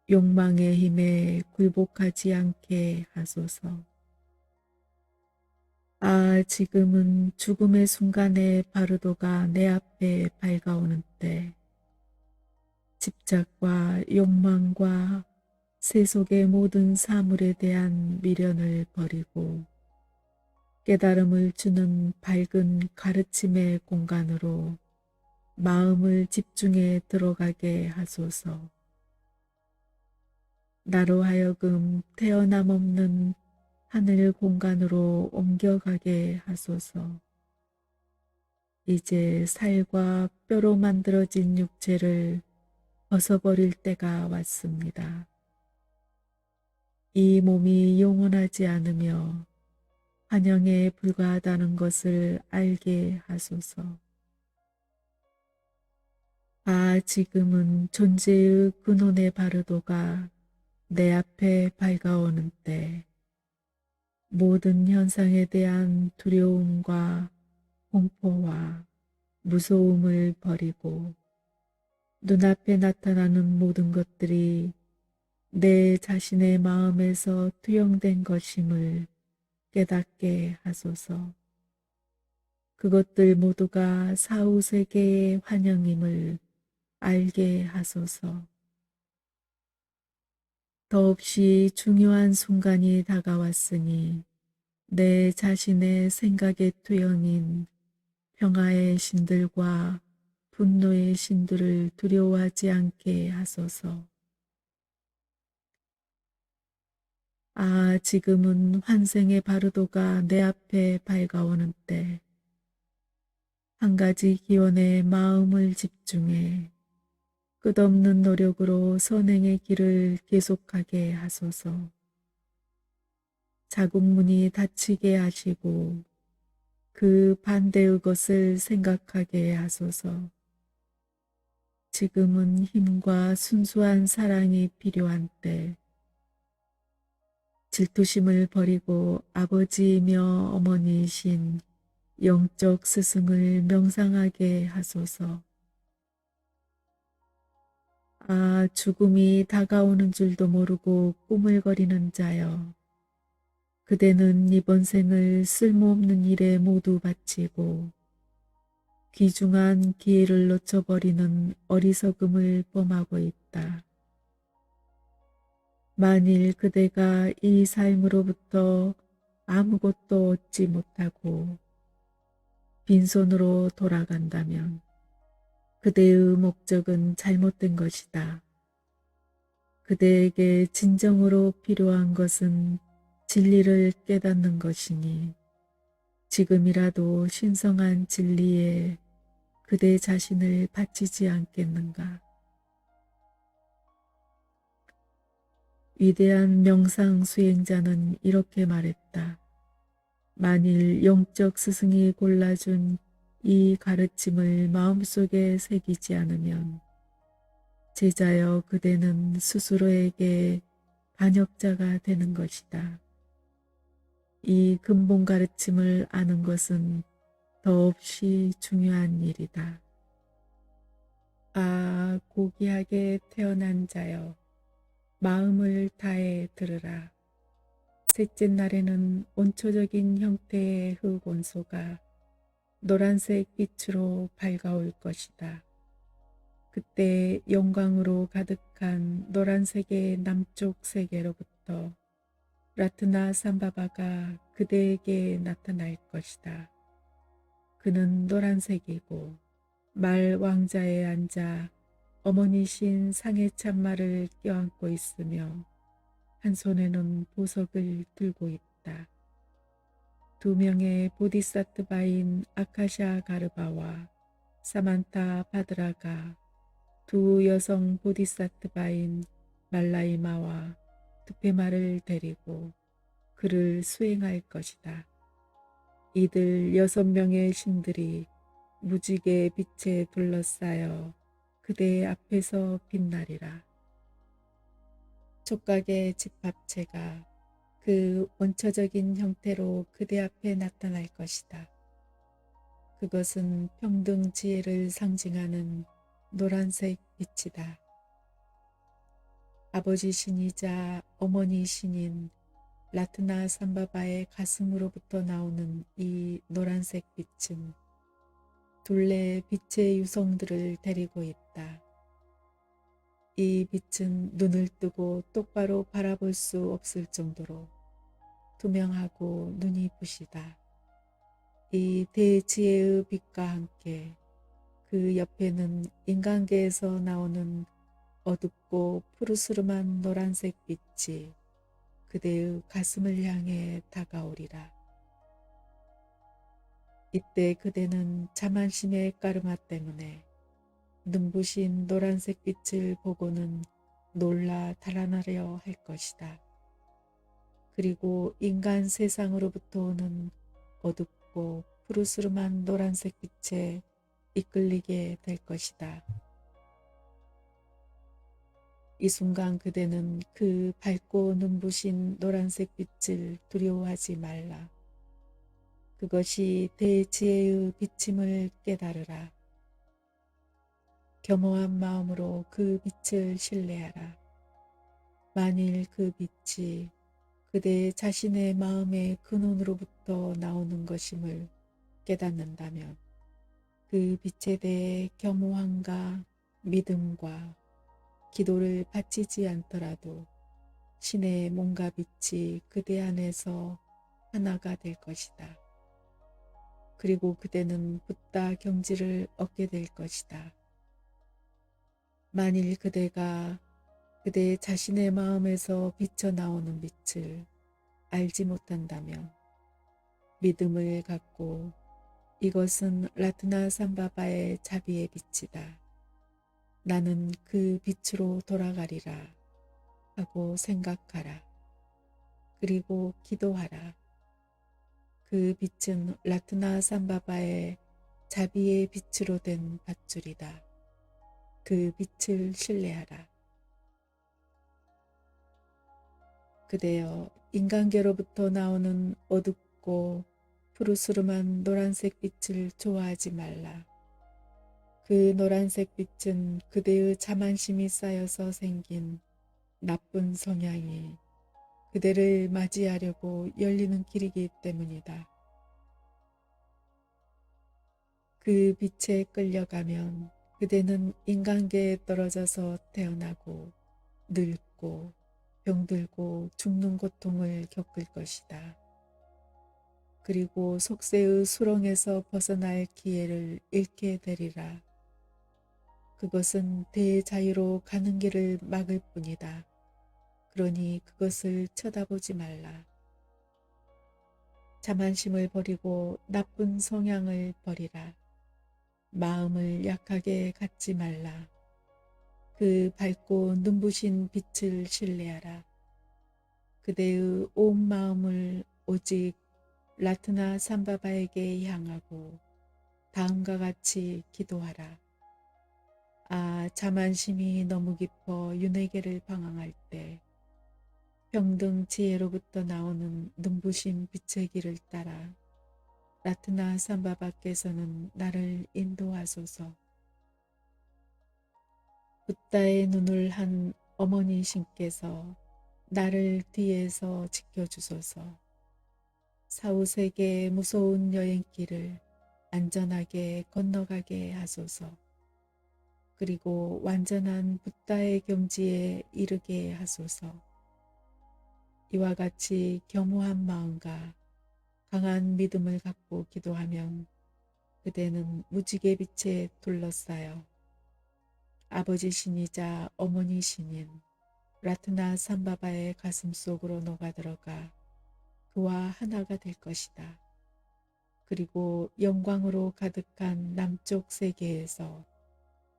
S1: 욕망의 힘에 굴복하지 않게 하소서. 지금은 죽음의 순간에 바르도가 내 앞에 밝아오는 때, 집착과 욕망과 세속의 모든 사물에 대한 미련을 버리고 깨달음을 주는 밝은 가르침의 공간으로 마음을 집중해 들어가게 하소서. 나로 하여금 태어남 없는 하늘 공간으로 옮겨가게 하소서. 이제 살과 뼈로 만들어진 육체를 벗어버릴 때가 왔습니다. 이 몸이 영원하지 않으며 환영에 불과하다는 것을 알게 하소서. 지금은 존재의 근원의 바르도가 내 앞에 밝아오는 때, 모든 현상에 대한 두려움과 공포와 무서움을 버리고 눈앞에 나타나는 모든 것들이 내 자신의 마음에서 투영된 것임을 깨닫게 하소서. 그것들 모두가 사후세계의 환영임을 알게 하소서. 더없이 중요한 순간이 다가왔으니 내 자신의 생각의 투영인 평화의 신들과 분노의 신들을 두려워하지 않게 하소서. 지금은 환생의 바르도가 내 앞에 밝아오는 때, 한 가지 기원에 마음을 집중해 끝없는 노력으로 선행의 길을 계속하게 하소서. 자국문이 닫히게 하시고 그 반대의 것을 생각하게 하소서. 지금은 힘과 순수한 사랑이 필요한 때, 질투심을 버리고 아버지이며 어머니이신 영적 스승을 명상하게 하소서. 죽음이 다가오는 줄도 모르고 꾸물거리는 자여, 그대는 이번 생을 쓸모없는 일에 모두 바치고 귀중한 기회를 놓쳐버리는 어리석음을 범하고 있다. 만일 그대가 이 삶으로부터 아무것도 얻지 못하고 빈손으로 돌아간다면 그대의 목적은 잘못된 것이다. 그대에게 진정으로 필요한 것은 진리를 깨닫는 것이니 지금이라도 신성한 진리에 그대 자신을 바치지 않겠는가. 위대한 명상 수행자는 이렇게 말했다. 만일 영적 스승이 골라준 이 가르침을 마음속에 새기지 않으면 제자여 그대는 스스로에게 반역자가 되는 것이다. 이 근본 가르침을 아는 것은 더없이 중요한 일이다. 고귀하게 태어난 자여, 마음을 다해 들으라. 셋째 날에는 원초적인 형태의 흙원소가 노란색 빛으로 밝아올 것이다. 그때 영광으로 가득한 노란색의 남쪽 세계로부터 라트나 삼바바가 그대에게 나타날 것이다. 그는 노란색이고 말 왕자에 앉아 어머니신 상해 참말을 껴안고 있으며 한 손에는 보석을 들고 있다. 두 명의 보디사트바인 아카샤 가르바와 사만타 바드라가 두 여성 보디사트바인 말라이마와 두페마를 데리고 그를 수행할 것이다. 이들 6명의 신들이 무지개 빛에 둘러싸여 그대의 앞에서 빛나리라. 촉각의 집합체가 그 원초적인 형태로 그대 앞에 나타날 것이다. 그것은 평등 지혜를 상징하는 노란색 빛이다. 아버지 신이자 어머니 신인 라트나 삼바바의 가슴으로부터 나오는 이 노란색 빛은 둘레 빛의 유성들을 데리고 있다. 이 빛은 눈을 뜨고 똑바로 바라볼 수 없을 정도로 투명하고 눈이 부시다. 이 대지혜의 빛과 함께 그 옆에는 인간계에서 나오는 어둡고 푸르스름한 노란색 빛이 그대의 가슴을 향해 다가오리라. 이때 그대는 자만심의 까르마 때문에 눈부신 노란색 빛을 보고는 놀라 달아나려 할 것이다. 그리고 인간 세상으로부터 오는 어둡고 푸르스름한 노란색 빛에 이끌리게 될 것이다. 이 순간 그대는 그 밝고 눈부신 노란색 빛을 두려워하지 말라. 그것이 대지혜의 비침을 깨달으라. 겸허한 마음으로 그 빛을 신뢰하라. 만일 그 빛이 그대 자신의 마음의 근원으로부터 나오는 것임을 깨닫는다면 그 빛에 대해 겸허함과 믿음과 기도를 바치지 않더라도 신의 몸과 빛이 그대 안에서 하나가 될 것이다. 그리고 그대는 붓다 경지를 얻게 될 것이다. 만일 그대가 그대 자신의 마음에서 비쳐나오는 빛을 알지 못한다면 믿음을 갖고 이것은 라트나 삼바바의 자비의 빛이다. 나는 그 빛으로 돌아가리라 하고 생각하라. 그리고 기도하라. 그 빛은 라트나 삼바바의 자비의 빛으로 된 밧줄이다. 그 빛을 신뢰하라. 그대여, 인간계로부터 나오는 어둡고 푸르스름한 노란색 빛을 좋아하지 말라. 그 노란색 빛은 그대의 자만심이 쌓여서 생긴 나쁜 성향이 그대를 맞이하려고 열리는 길이기 때문이다. 그 빛에 끌려가면 그대는 인간계에 떨어져서 태어나고 늙고 병들고 죽는 고통을 겪을 것이다. 그리고 속세의 수렁에서 벗어날 기회를 잃게 되리라. 그것은 대자유로 가는 길을 막을 뿐이다. 그러니 그것을 쳐다보지 말라. 자만심을 버리고 나쁜 성향을 버리라. 마음을 약하게 갖지 말라. 그 밝고 눈부신 빛을 신뢰하라. 그대의 온 마음을 오직 라트나 삼바바에게 향하고 다음과 같이 기도하라. 아, 자만심이 너무 깊어 윤회계를 방황할 때 평등 지혜로부터 나오는 눈부신 빛의 길을 따라 라트나 삼바바께서는 나를 인도하소서. 붓다의 눈을 한 어머니 신께서 나를 뒤에서 지켜주소서. 사후세계의 무서운 여행길을 안전하게 건너가게 하소서. 그리고 완전한 붓다의 경지에 이르게 하소서. 이와 같이 겸허한 마음과 강한 믿음을 갖고 기도하면 그대는 무지개 빛에 둘러싸여 아버지 신이자 어머니 신인 라트나 삼바바의 가슴 속으로 녹아들어가 그와 하나가 될 것이다. 그리고 영광으로 가득한 남쪽 세계에서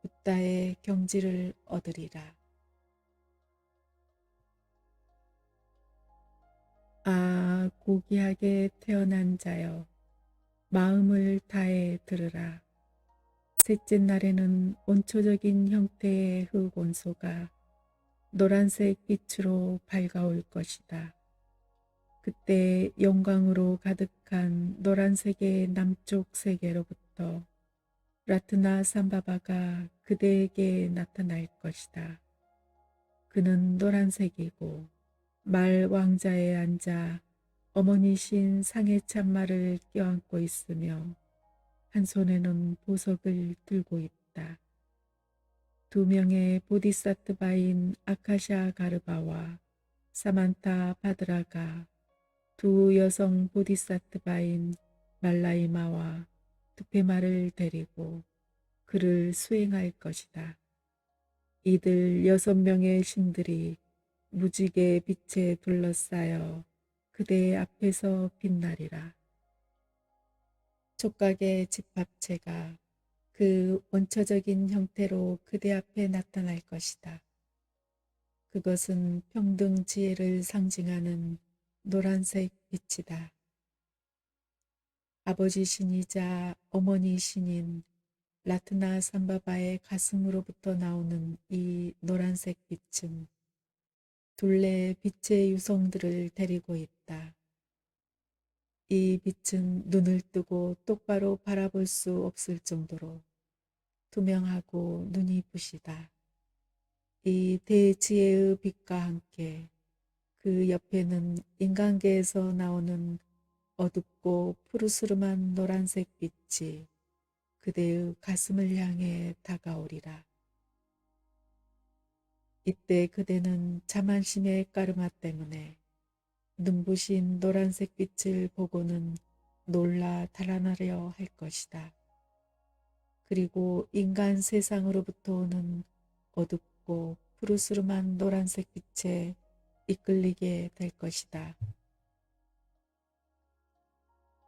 S1: 붓다의 경지를 얻으리라. 아, 고귀하게 태어난 자여, 마음을 다해 들으라. 셋째 날에는 원초적인 형태의 흙온소가 노란색 빛으로 밝아올 것이다. 그때 영광으로 가득한 노란색의 남쪽 세계로부터 라트나 삼바바가 그대에게 나타날 것이다. 그는 노란색이고 말 왕자에 앉아 어머니신 상해 참말을 껴안고 있으며 한 손에는 보석을 들고 있다. 두 명의 보디사트바인 아카샤 가르바와 사만타 바드라가 두 여성 보디사트바인 말라이마와 두페마를 데리고 그를 수행할 것이다. 이들 6명의 신들이 무지개 빛에 둘러싸여 그대 앞에서 빛나리라. 촉각의 집합체가 그 원초적인 형태로 그대 앞에 나타날 것이다. 그것은 평등 지혜를 상징하는 노란색 빛이다. 아버지 신이자 어머니 신인 라트나 삼바바의 가슴으로부터 나오는 이 노란색 빛은 둘레 빛의 유성들을 데리고 있다. 이 빛은 눈을 뜨고 똑바로 바라볼 수 없을 정도로 투명하고 눈이 부시다. 이 대지혜의 빛과 함께 그 옆에는 인간계에서 나오는 어둡고 푸르스름한 노란색 빛이 그대의 가슴을 향해 다가오리라. 이때 그대는 자만심의 까르마 때문에 눈부신 노란색 빛을 보고는 놀라 달아나려 할 것이다. 그리고 인간 세상으로부터 오는 어둡고 푸르스름한 노란색 빛에 이끌리게 될 것이다.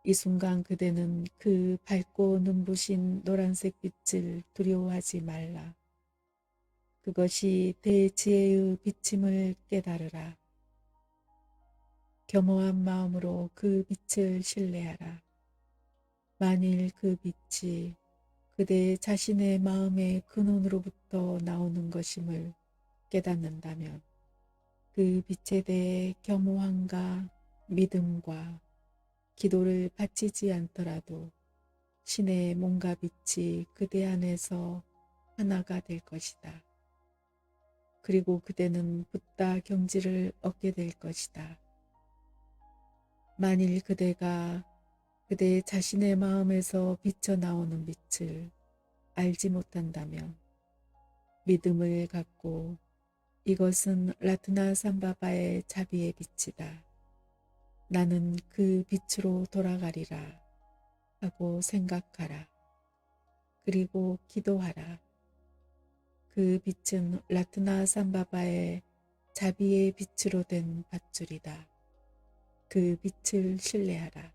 S1: 이 순간 그대는 그 밝고 눈부신 노란색 빛을 두려워하지 말라. 그것이 대지혜의 비침을 깨달으라. 겸허한 마음으로 그 빛을 신뢰하라. 만일 그 빛이 그대 자신의 마음의 근원으로부터 나오는 것임을 깨닫는다면 그 빛에 대해 겸허함과 믿음과 기도를 바치지 않더라도 신의 몸과 빛이 그대 안에서 하나가 될 것이다. 그리고 그대는 붓다 경지를 얻게 될 것이다. 만일 그대가 그대 자신의 마음에서 비쳐나오는 빛을 알지 못한다면 믿음을 갖고 이것은 라트나 삼바바의 자비의 빛이다. 나는 그 빛으로 돌아가리라 하고 생각하라. 그리고 기도하라. 그 빛은 라트나 삼바바의 자비의 빛으로 된 밧줄이다. 그 빛을 신뢰하라.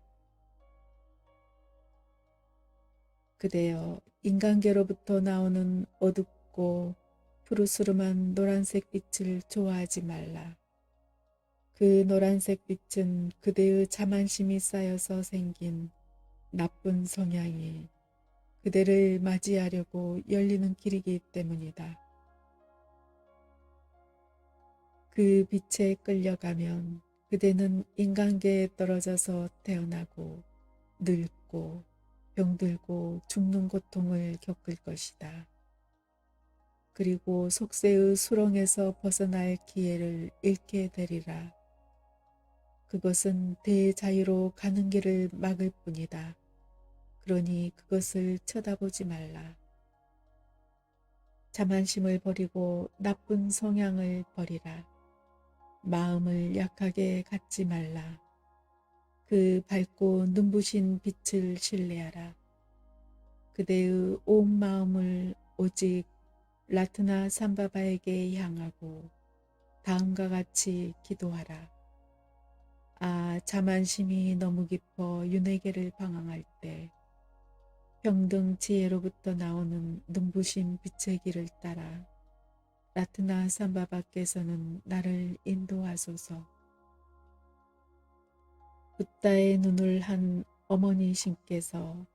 S1: 그대여 인간계로부터 나오는 어둡고 푸르스름한 노란색 빛을 좋아하지 말라. 그 노란색 빛은 그대의 자만심이 쌓여서 생긴 나쁜 성향이 그대를 맞이하려고 열리는 길이기 때문이다. 그 빛에 끌려가면 그대는 인간계에 떨어져서 태어나고 늙고 병들고 죽는 고통을 겪을 것이다. 그리고 속세의 수렁에서 벗어날 기회를 잃게 되리라. 그것은 대자유로 가는 길을 막을 뿐이다. 그러니 그것을 쳐다보지 말라. 자만심을 버리고 나쁜 성향을 버리라. 마음을 약하게 갖지 말라. 그 밝고 눈부신 빛을 신뢰하라. 그대의 온 마음을 오직 라트나 삼바바에게 향하고 다음과 같이 기도하라. 아, 자만심이 너무 깊어 윤회계를 방황할 때 평등 지혜로부터 나오는 눈부신 빛의 길을 따라 라트나 삼바바께서는 나를 인도하소서. 붓다의 눈을 한 어머니신께서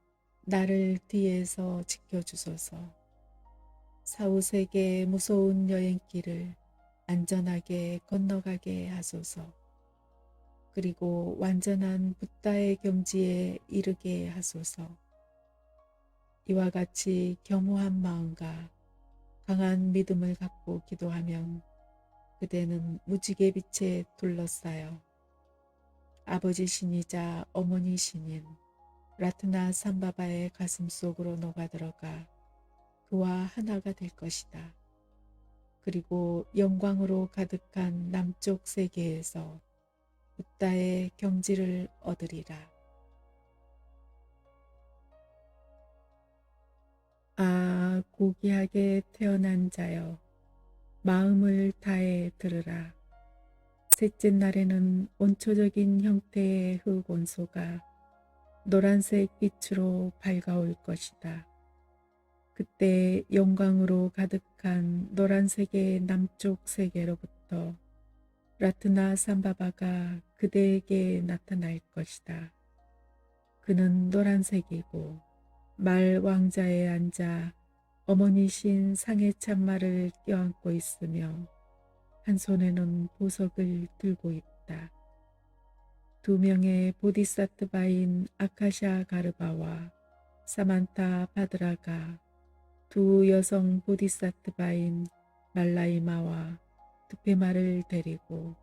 S1: 나를 뒤에서 지켜주소서. 사후세계의 무서운 여행길을 안전하게 건너가게 하소서. 그리고 완전한 붓다의 경지에 이르게 하소서. 이와 같이 겸허한 마음과 강한 믿음을 갖고 기도하면 그대는 무지개 빛에 둘러싸여 아버지 신이자 어머니 신인 라트나 삼바바의 가슴 속으로 녹아들어가 그와 하나가 될 것이다. 그리고 영광으로 가득한 남쪽 세계에서 붓다의 경지를 얻으리라. 아, 고귀하게 태어난 자여, 마음을 다해 들으라. 셋째 날에는 원초적인 형태의 흙원소가 노란색 빛으로 밝아올 것이다. 그때 영광으로 가득한 노란색의 남쪽 세계로부터 라트나 삼바바가 그대에게 나타날 것이다. 그는 노란색이고 말 왕자에 앉아 어머니신 상해 참말을 껴안고 있으며 한 손에는 보석을 들고 있다. 두 명의 보디사트바인 아카샤 가르바와 사만타 바드라가 두 여성 보디사트바인 말라이마와 드페마를 데리고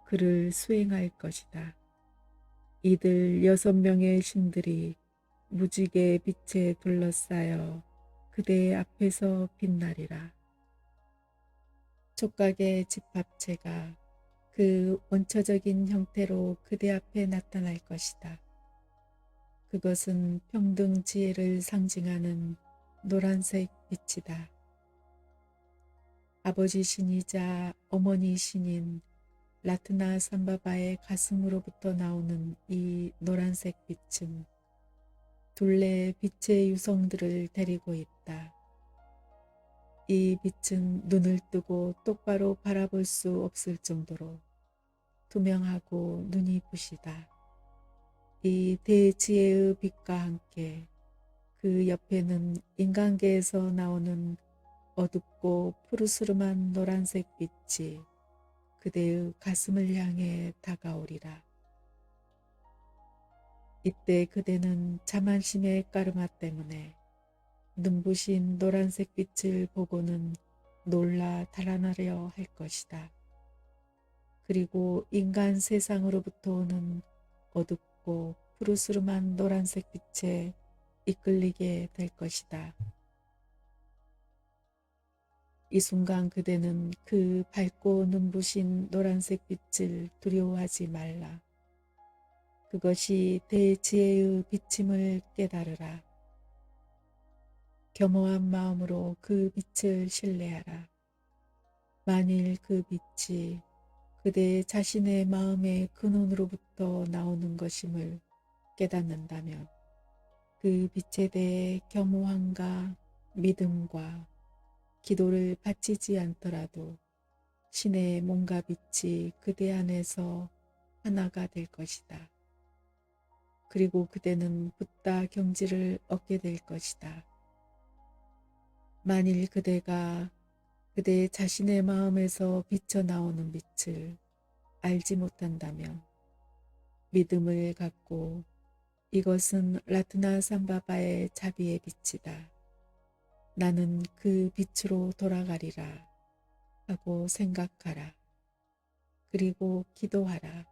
S1: 그를 수행할 것이다. 이들 6명의 신들이 무지개 빛에 둘러싸여 그대 앞에서 빛나리라. 촉각의 집합체가 그 원초적인 형태로 그대 앞에 나타날 것이다. 그것은 평등 지혜를 상징하는 노란색 빛이다. 아버지 신이자 어머니 신인 라트나 삼바바의 가슴으로부터 나오는 이 노란색 빛은 둘레 빛의 유성들을 데리고 있다. 이 빛은 눈을 뜨고 똑바로 바라볼 수 없을 정도로 투명하고 눈이 부시다. 이 대지혜의 빛과 함께 그 옆에는 인간계에서 나오는 어둡고 푸르스름한 노란색 빛이 그대의 가슴을 향해 다가오리라. 이때 그대는 자만심의 까르마 때문에 눈부신 노란색 빛을 보고는 놀라 달아나려 할 것이다. 그리고 인간 세상으로부터 오는 어둡고 푸르스름한 노란색 빛에 이끌리게 될 것이다. 이 순간 그대는 그 밝고 눈부신 노란색 빛을 두려워하지 말라. 그것이 대지혜의 비침을 깨달으라. 겸허한 마음으로 그 빛을 신뢰하라. 만일 그 빛이 그대 자신의 마음의 근원으로부터 나오는 것임을 깨닫는다면 그 빛에 대해 겸허함과 믿음과 기도를 바치지 않더라도 신의 몸과 빛이 그대 안에서 하나가 될 것이다. 그리고 그대는 붓다 경지를 얻게 될 것이다. 만일 그대가 그대 자신의 마음에서 비쳐나오는 빛을 알지 못한다면 믿음을 갖고 이것은 라트나 삼바바의 자비의 빛이다. 나는 그 빛으로 돌아가리라 하고 생각하라. 그리고 기도하라.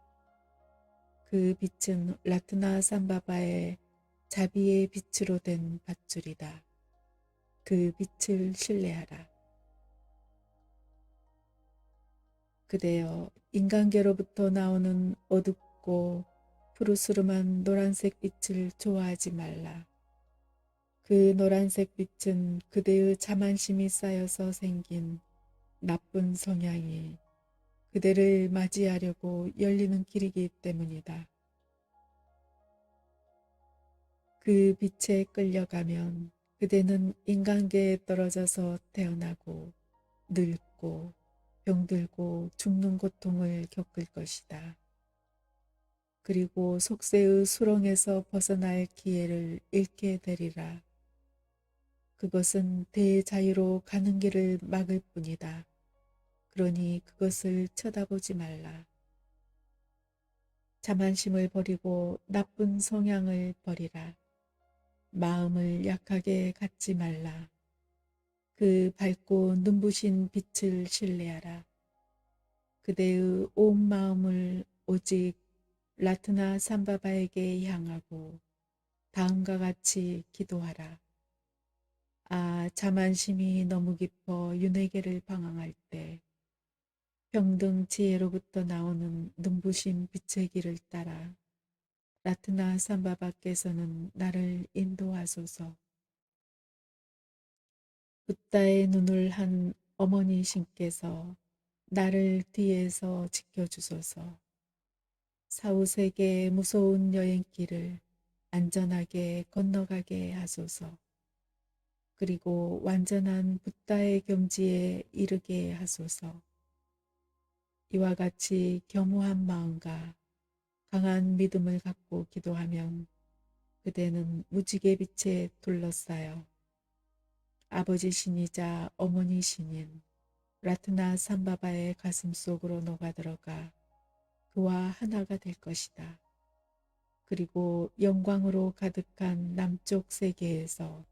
S1: 그 빛은 라트나 삼바바의 자비의 빛으로 된 밧줄이다. 그 빛을 신뢰하라. 그대여, 인간계로부터 나오는 어둡고 푸르스름한 노란색 빛을 좋아하지 말라. 그 노란색 빛은 그대의 자만심이 쌓여서 생긴 나쁜 성향이 그대를 맞이하려고 열리는 길이기 때문이다. 그 빛에 끌려가면 그대는 인간계에 떨어져서 태어나고 늙고 병들고 죽는 고통을 겪을 것이다. 그리고 속세의 수렁에서 벗어날 기회를 잃게 되리라. 그것은 대자유로 가는 길을 막을 뿐이다. 그러니 그것을 쳐다보지 말라. 자만심을 버리고 나쁜 성향을 버리라. 마음을 약하게 갖지 말라. 그 밝고 눈부신 빛을 신뢰하라. 그대의 온 마음을 오직 라트나 삼바바에게 향하고 다음과 같이 기도하라. 아, 자만심이 너무 깊어 윤회계를 방황할 때 평등 지혜로부터 나오는 눈부신 빛의 길을 따라 라트나 삼바바께서는 나를 인도하소서. 붓다의 눈을 한 어머니신께서 나를 뒤에서 지켜주소서. 사후세계의 무서운 여행길을 안전하게 건너가게 하소서. 그리고 완전한 붓다의 경지에 이르게 하소서. 이와 같이 겸허한 마음과 강한 믿음을 갖고 기도하면 그대는 무지개 빛에 둘러싸여 아버지 신이자 어머니 신인 라트나 삼바바의 가슴 속으로 녹아들어가 그와 하나가 될 것이다. 그리고 영광으로 가득한 남쪽 세계에서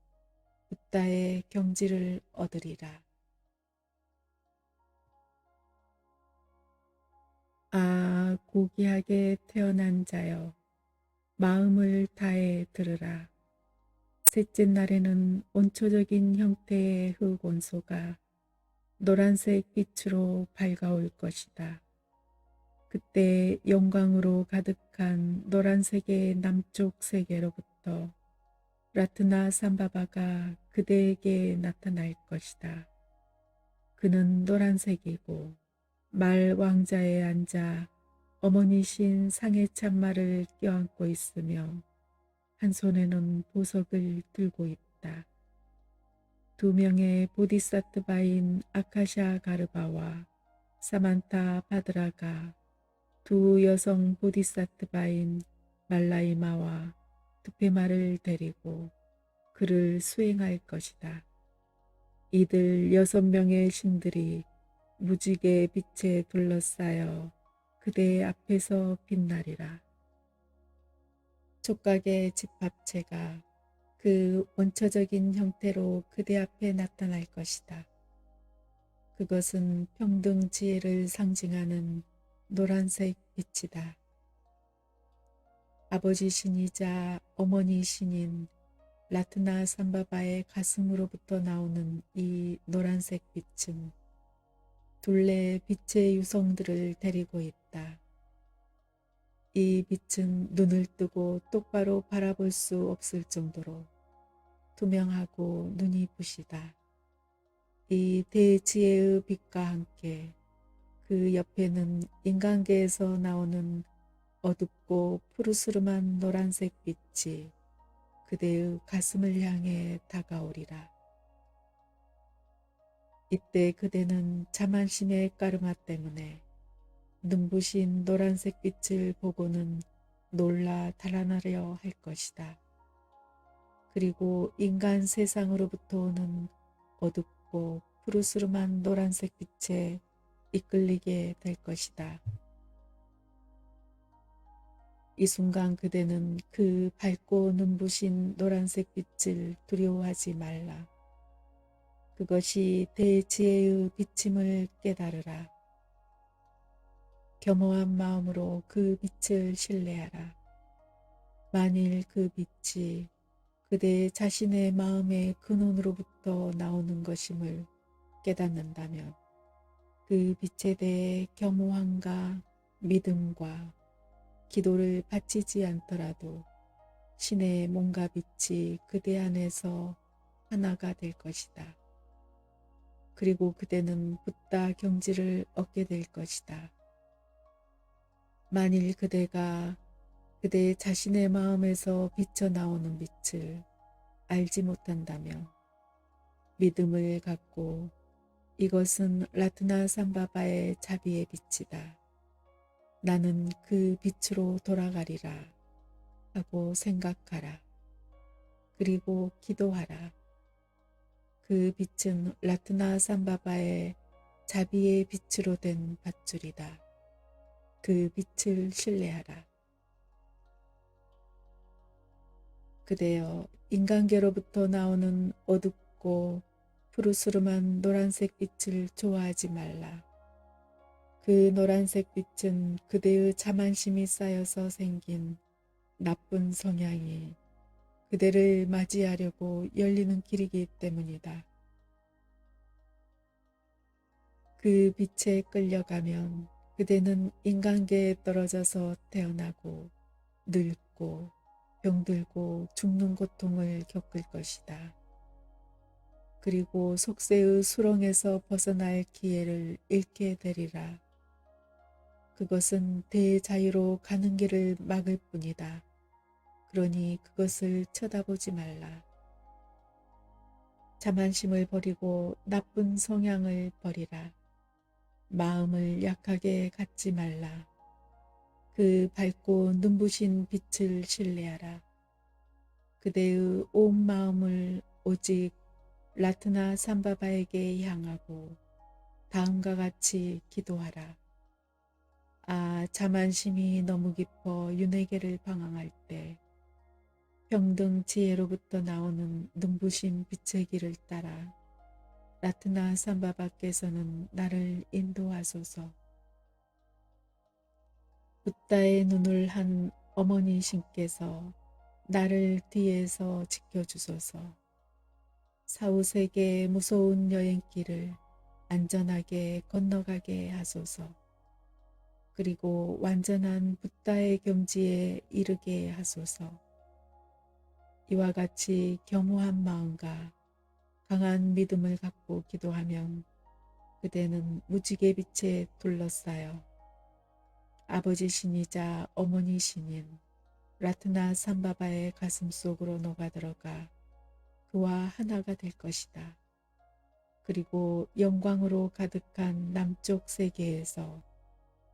S1: 붓다의 경지를 얻으리라. 아, 고귀하게 태어난 자여, 마음을 다해 들으라. 셋째 날에는 원초적인 형태의 흙원소가 노란색 빛으로 밝아올 것이다. 그때 영광으로 가득한 노란색의 남쪽 세계로부터 라트나 삼바바가 그대에게 나타날 것이다. 그는 노란색이고 말 왕자에 앉아 어머니신 상해 참말을 껴안고 있으며 한 손에는 보석을 들고 있다. 두 명의 보디사트바인 아카샤 가르바와 사만타 바드라가 두 여성 보디사트바인 말라이마와 두페마를 데리고 그를 수행할 것이다. 이들 6명의 신들이 무지개 빛에 둘러싸여 그대 앞에서 빛나리라. 촉각의 집합체가 그 원초적인 형태로 그대 앞에 나타날 것이다. 그것은 평등 지혜를 상징하는 노란색 빛이다. 아버지 신이자 어머니 신인 라트나 삼바바의 가슴으로부터 나오는 이 노란색 빛은 둘레 빛의 유성들을 데리고 있다. 이 빛은 눈을 뜨고 똑바로 바라볼 수 없을 정도로 투명하고 눈이 부시다. 이 대지혜의 빛과 함께 그 옆에는 인간계에서 나오는 어둡고 푸르스름한 노란색 빛이 그대의 가슴을 향해 다가오리라. 이때 그대는 자만심의 까르마 때문에 눈부신 노란색 빛을 보고는 놀라 달아나려 할 것이다. 그리고 인간 세상으로부터 오는 어둡고 푸르스름한 노란색 빛에 이끌리게 될 것이다. 이 순간 그대는 그 밝고 눈부신 노란색 빛을 두려워하지 말라. 그것이 대지혜의 비침을 깨달으라. 겸허한 마음으로 그 빛을 신뢰하라. 만일 그 빛이 그대 자신의 마음의 근원으로부터 나오는 것임을 깨닫는다면 그 빛에 대해 겸허함과 믿음과 기도를 바치지 않더라도 신의 몸과 빛이 그대 안에서 하나가 될 것이다. 그리고 그대는 붓다 경지를 얻게 될 것이다. 만일 그대가 그대 자신의 마음에서 비쳐나오는 빛을 알지 못한다면 믿음을 갖고 이것은 라트나 삼바바의 자비의 빛이다. 나는 그 빛으로 돌아가리라 하고 생각하라. 그리고 기도하라. 그 빛은 라트나 삼바바의 자비의 빛으로 된 밧줄이다. 그 빛을 신뢰하라. 그대여, 인간계로부터 나오는 어둡고 푸르스름한 노란색 빛을 좋아하지 말라. 그 노란색 빛은 그대의 자만심이 쌓여서 생긴 나쁜 성향이 그대를 맞이하려고 열리는 길이기 때문이다. 그 빛에 끌려가면 그대는 인간계에 떨어져서 태어나고 늙고 병들고 죽는 고통을 겪을 것이다. 그리고 속세의 수렁에서 벗어날 기회를 잃게 되리라. 그것은 대자유로 가는 길을 막을 뿐이다. 그러니 그것을 쳐다보지 말라. 자만심을 버리고 나쁜 성향을 버리라. 마음을 약하게 갖지 말라. 그 밝고 눈부신 빛을 신뢰하라. 그대의 온 마음을 오직 라트나 삼바바에게 향하고 다음과 같이 기도하라. 아, 자만심이 너무 깊어 윤회계를 방황할 때 평등 지혜로부터 나오는 눈부신 빛의 길을 따라 라트나 삼바바께서는 나를 인도하소서. 붓다의 눈을 한 어머니 신께서 나를 뒤에서 지켜주소서. 사후세계의 무서운 여행길을 안전하게 건너가게 하소서. 그리고 완전한 붓다의 경지에 이르게 하소서. 이와 같이 겸허한 마음과 강한 믿음을 갖고 기도하면 그대는 무지개 빛에 둘러싸여 아버지 신이자 어머니 신인 라트나 삼바바의 가슴 속으로 녹아들어가 그와 하나가 될 것이다. 그리고 영광으로 가득한 남쪽 세계에서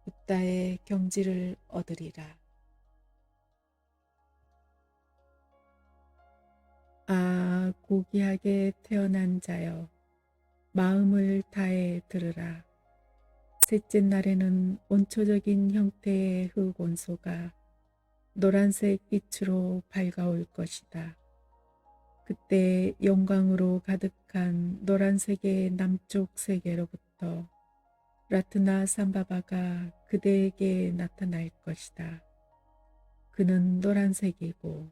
S1: 붓다의 경지를 얻으리라. 아, 고귀하게 태어난 자여, 마음을 다해 들으라. 셋째 날에는 원초적인 형태의 흙온소가 노란색 빛으로 밝아올 것이다. 그때 영광으로 가득한 노란색의 남쪽 세계로부터 라트나 삼바바가 그대에게 나타날 것이다. 그는 노란색이고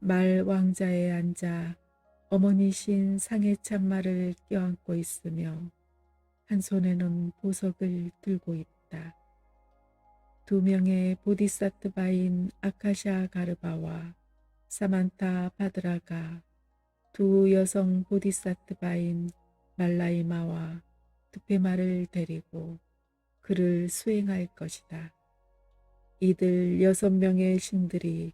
S1: 말 왕자에 앉아 어머니신 상해 참말을 껴안고 있으며 한 손에는 보석을 들고 있다. 두 명의 보디사트바인 아카샤 가르바와 사만타 바드라가 두 여성 보디사트바인 말라이마와 두페마를 데리고 그를 수행할 것이다. 이들 6명의 신들이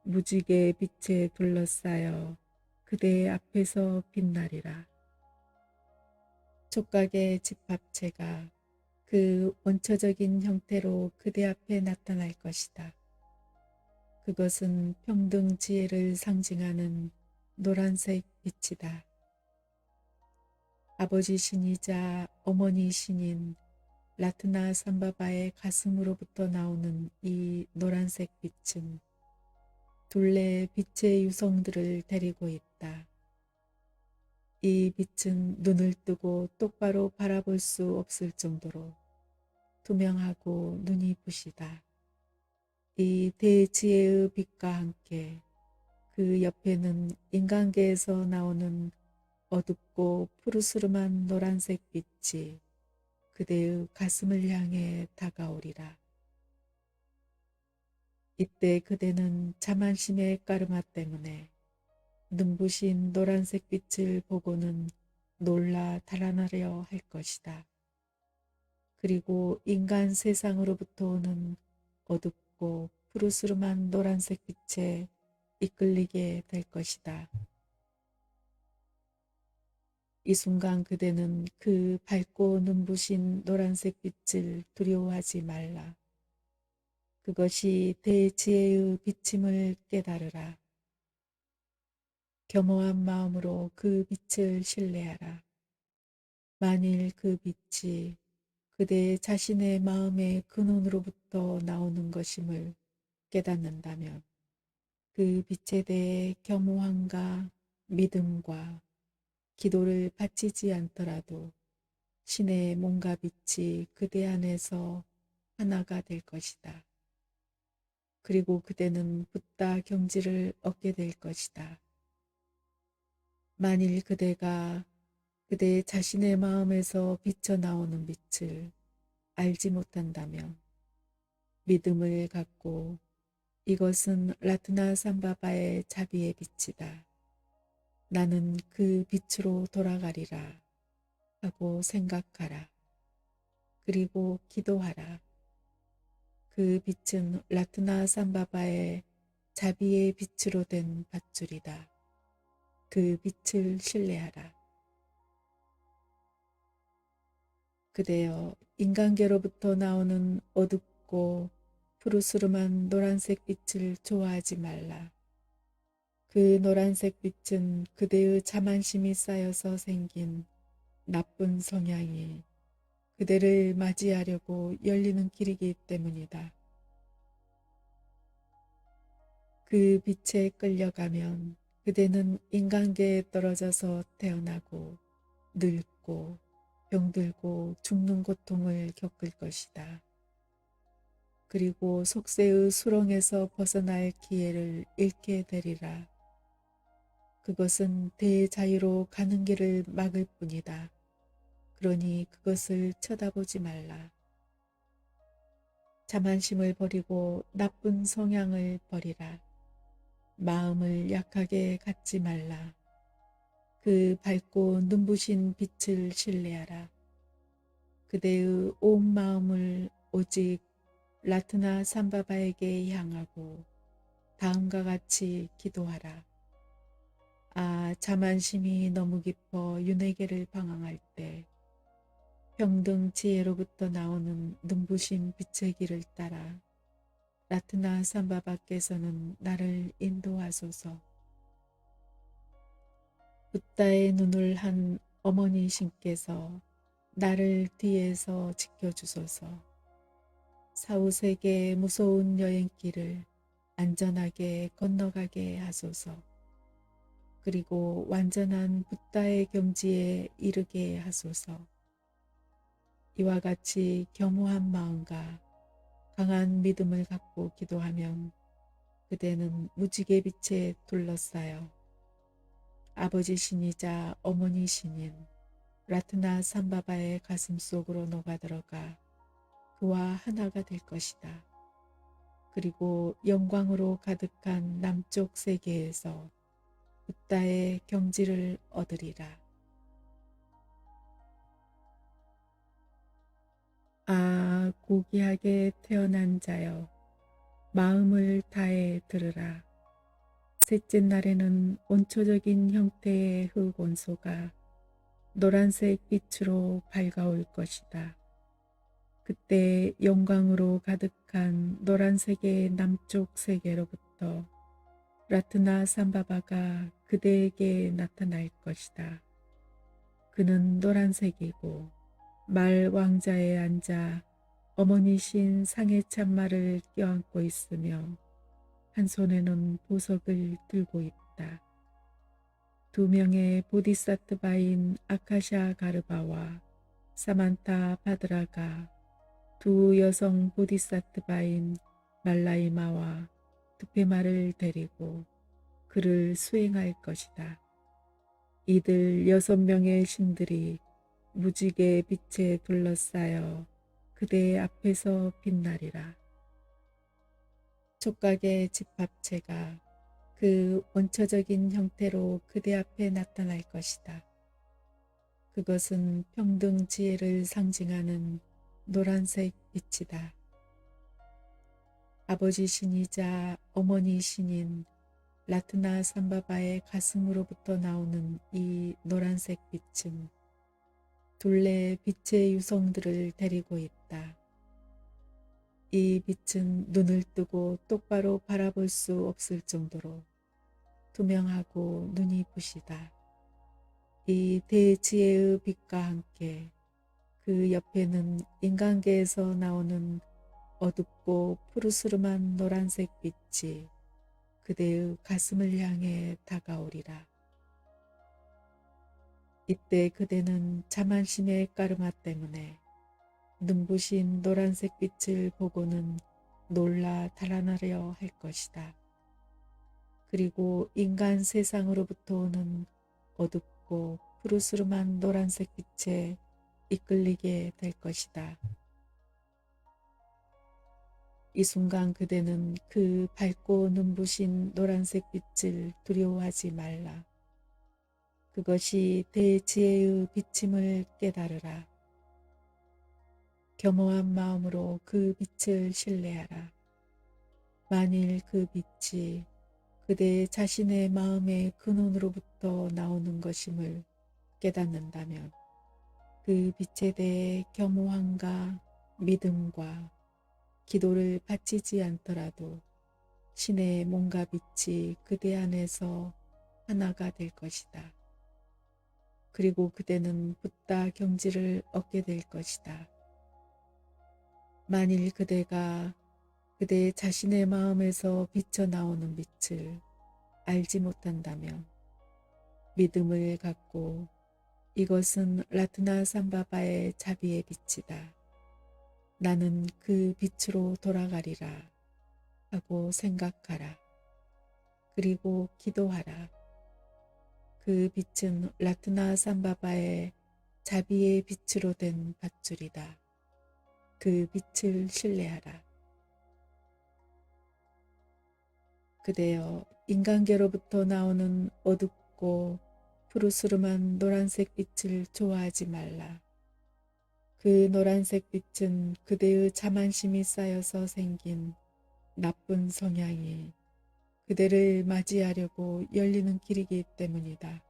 S1: 무지개 빛에 둘러싸여 그대 앞에서 빛나리라. 촉각의 집합체가 그 원초적인 형태로 그대 앞에 나타날 것이다. 그것은 평등 지혜를 상징하는 노란색 빛이다. 아버지 신이자 어머니 신인 라트나 삼바바의 가슴으로부터 나오는 이 노란색 빛은 둘레 빛의 유성들을 데리고 있다. 이 빛은 눈을 뜨고 똑바로 바라볼 수 없을 정도로 투명하고 눈이 부시다. 이 대지혜의 빛과 함께 그 옆에는 인간계에서 나오는 어둡고 푸르스름한 노란색 빛이 그대의 가슴을 향해 다가오리라. 이때 그대는 자만심의 까르마 때문에 눈부신 노란색 빛을 보고는 놀라 달아나려 할 것이다. 그리고 인간 세상으로부터 오는 어둡고 푸르스름한 노란색 빛에 이끌리게 될 것이다. 이 순간 그대는 그 밝고 눈부신 노란색 빛을 두려워하지 말라. 그것이 대지혜의 비침을 깨달으라. 겸허한 마음으로 그 빛을 신뢰하라. 만일 그 빛이 그대 자신의 마음의 근원으로부터 나오는 것임을 깨닫는다면 그 빛에 대해 겸허함과 믿음과 기도를 바치지 않더라도 신의 몸과 빛이 그대 안에서 하나가 될 것이다. 그리고 그대는 붓다 경지를 얻게 될 것이다. 만일 그대가 그대 자신의 마음에서 비쳐나오는 빛을 알지 못한다면 믿음을 갖고 이것은 라트나 삼바바의 자비의 빛이다. 나는 그 빛으로 돌아가리라 하고 생각하라. 그리고 기도하라. 그 빛은 라트나 삼바바의 자비의 빛으로 된 밧줄이다. 그 빛을 신뢰하라. 그대여, 인간계로부터 나오는 어둡고 푸르스름한 노란색 빛을 좋아하지 말라. 그 노란색 빛은 그대의 자만심이 쌓여서 생긴 나쁜 성향이 그대를 맞이하려고 열리는 길이기 때문이다. 그 빛에 끌려가면 그대는 인간계에 떨어져서 태어나고 늙고 병들고 죽는 고통을 겪을 것이다. 그리고 속세의 수렁에서 벗어날 기회를 잃게 되리라. 그것은 대자유로 가는 길을 막을 뿐이다. 그러니 그것을 쳐다보지 말라. 자만심을 버리고 나쁜 성향을 버리라. 마음을 약하게 갖지 말라. 그 밝고 눈부신 빛을 신뢰하라. 그대의 온 마음을 오직 라트나 삼바바에게 향하고 다음과 같이 기도하라. 아, 자만심이 너무 깊어 윤회계를 방황할 때 평등 지혜로부터 나오는 눈부신 빛의 길을 따라 라트나 삼바바께서는 나를 인도하소서. 붓다의 눈을 한 어머니 신께서 나를 뒤에서 지켜주소서. 사후세계의 무서운 여행길을 안전하게 건너가게 하소서. 그리고 완전한 붓다의 경지에 이르게 하소서. 이와 같이 겸허한 마음과 강한 믿음을 갖고 기도하면 그대는 무지개 빛에 둘러싸여 아버지 신이자 어머니 신인 라트나 삼바바의 가슴 속으로 녹아들어가 그와 하나가 될 것이다. 그리고 영광으로 가득한 남쪽 세계에서 붓다의 경지를 얻으리라. 아, 고귀하게 태어난 자여, 마음을 다해 들으라. 셋째 날에는 원초적인 형태의 흙원소가 노란색 빛으로 밝아올 것이다. 그때 영광으로 가득한 노란색의 남쪽 세계로부터 라트나 삼바바가 그대에게 나타날 것이다. 그는 노란색이고 말 왕자에 앉아 어머니신 상해 참말을 껴안고 있으며 한 손에는 보석을 들고 있다. 두 명의 보디사트바인 아카샤 가르바와 사만타 바드라가 두 여성 보디사트바인 말라이마와 두페마를 데리고 그를 수행할 것이다. 이들 6명의 신들이 무지개 빛에 둘러싸여 그대 앞에서 빛나리라. 촉각의 집합체가 그 원초적인 형태로 그대 앞에 나타날 것이다. 그것은 평등 지혜를 상징하는 노란색 빛이다. 아버지 신이자 어머니 신인 라트나 삼바바의 가슴으로부터 나오는 이 노란색 빛은 둘레 빛의 유성들을 데리고 있다. 이 빛은 눈을 뜨고 똑바로 바라볼 수 없을 정도로 투명하고 눈이 부시다. 이 대지혜의 빛과 함께 그 옆에는 인간계에서 나오는 어둡고 푸르스름한 노란색 빛이 그대의 가슴을 향해 다가오리라. 이때 그대는 자만심의 까르마 때문에 눈부신 노란색 빛을 보고는 놀라 달아나려 할 것이다. 그리고 인간 세상으로부터 오는 어둡고 푸르스름한 노란색 빛에 이끌리게 될 것이다. 이 순간 그대는 그 밝고 눈부신 노란색 빛을 두려워하지 말라. 그것이 대지혜의 비침을 깨달으라. 겸허한 마음으로 그 빛을 신뢰하라. 만일 그 빛이 그대 자신의 마음의 근원으로부터 나오는 것임을 깨닫는다면 그 빛에 대해 겸허함과 믿음과 기도를 바치지 않더라도 신의 몸과 빛이 그대 안에서 하나가 될 것이다. 그리고 그대는 붓다 경지를 얻게 될 것이다. 만일 그대가 그대 자신의 마음에서 비쳐나오는 빛을 알지 못한다면 믿음을 갖고 이것은 라트나 삼바바의 자비의 빛이다. 나는 그 빛으로 돌아가리라 하고 생각하라. 그리고 기도하라. 그 빛은 라트나 삼바바의 자비의 빛으로 된 밧줄이다. 그 빛을 신뢰하라. 그대여, 인간계로부터 나오는 어둡고 푸르스름한 노란색 빛을 좋아하지 말라. 그 노란색 빛은 그대의 자만심이 쌓여서 생긴 나쁜 성향이 그대를 맞이하려고 열리는 길이기 때문이다.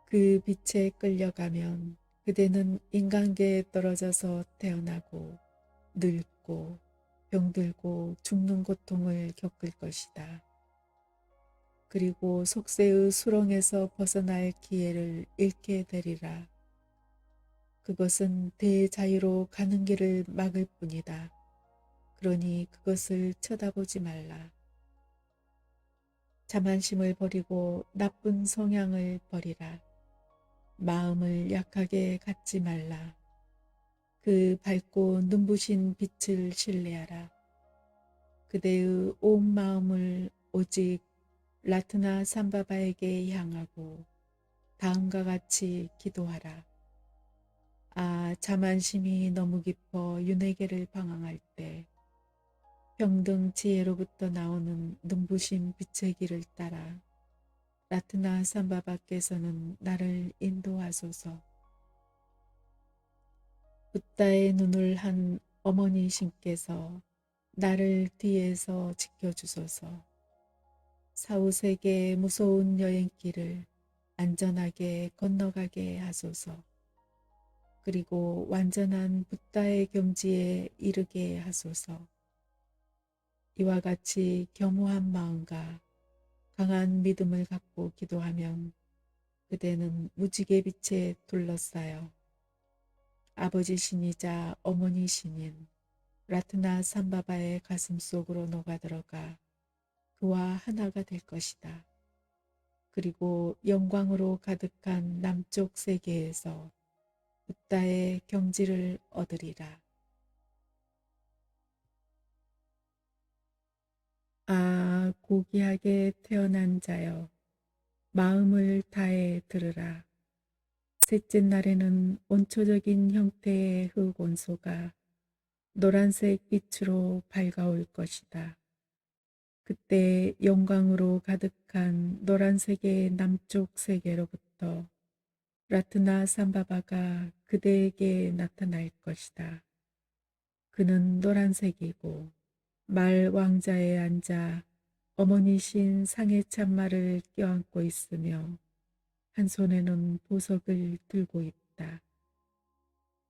S1: 그 빛에 끌려가면 그대는 인간계에 떨어져서 태어나고 늙고 병들고 죽는 고통을 겪을 것이다. 그리고 속세의 수렁에서 벗어날 기회를 잃게 되리라. 그것은 대자유로 가는 길을 막을 뿐이다. 그러니 그것을 쳐다보지 말라. 자만심을 버리고 나쁜 성향을 버리라. 마음을 약하게 갖지 말라. 그 밝고 눈부신 빛을 신뢰하라. 그대의 온 마음을 오직 라트나 삼바바에게 향하고 다음과 같이 기도하라. 아, 자만심이 너무 깊어 윤회계를 방황할 때 평등 지혜로부터 나오는 눈부신 빛의 길을 따라 라트나 삼바바께서는 나를 인도하소서. 붓다의 눈을 한 어머니 신께서 나를 뒤에서 지켜주소서. 사후세계의 무서운 여행길을 안전하게 건너가게 하소서. 그리고 완전한 붓다의 경지에 이르게 하소서. 이와 같이 겸허한 마음과 강한 믿음을 갖고 기도하면 그대는 무지개 빛에 둘러싸여 아버지 신이자 어머니 신인 라트나 삼바바의 가슴 속으로 녹아들어가 그와 하나가 될 것이다. 그리고 영광으로 가득한 남쪽 세계에서 붓다의 경지를 얻으리라. 아, 고귀하게 태어난 자여, 마음을 다해 들으라. 셋째 날에는 원초적인 형태의 흙온소가 노란색 빛으로 밝아올 것이다. 그때 영광으로 가득한 노란색의 남쪽 세계로부터 라트나 삼바바가 그대에게 나타날 것이다. 그는 노란색이고 말 왕자에 앉아 어머니신 상해 참말을 껴안고 있으며 한 손에는 보석을 들고 있다.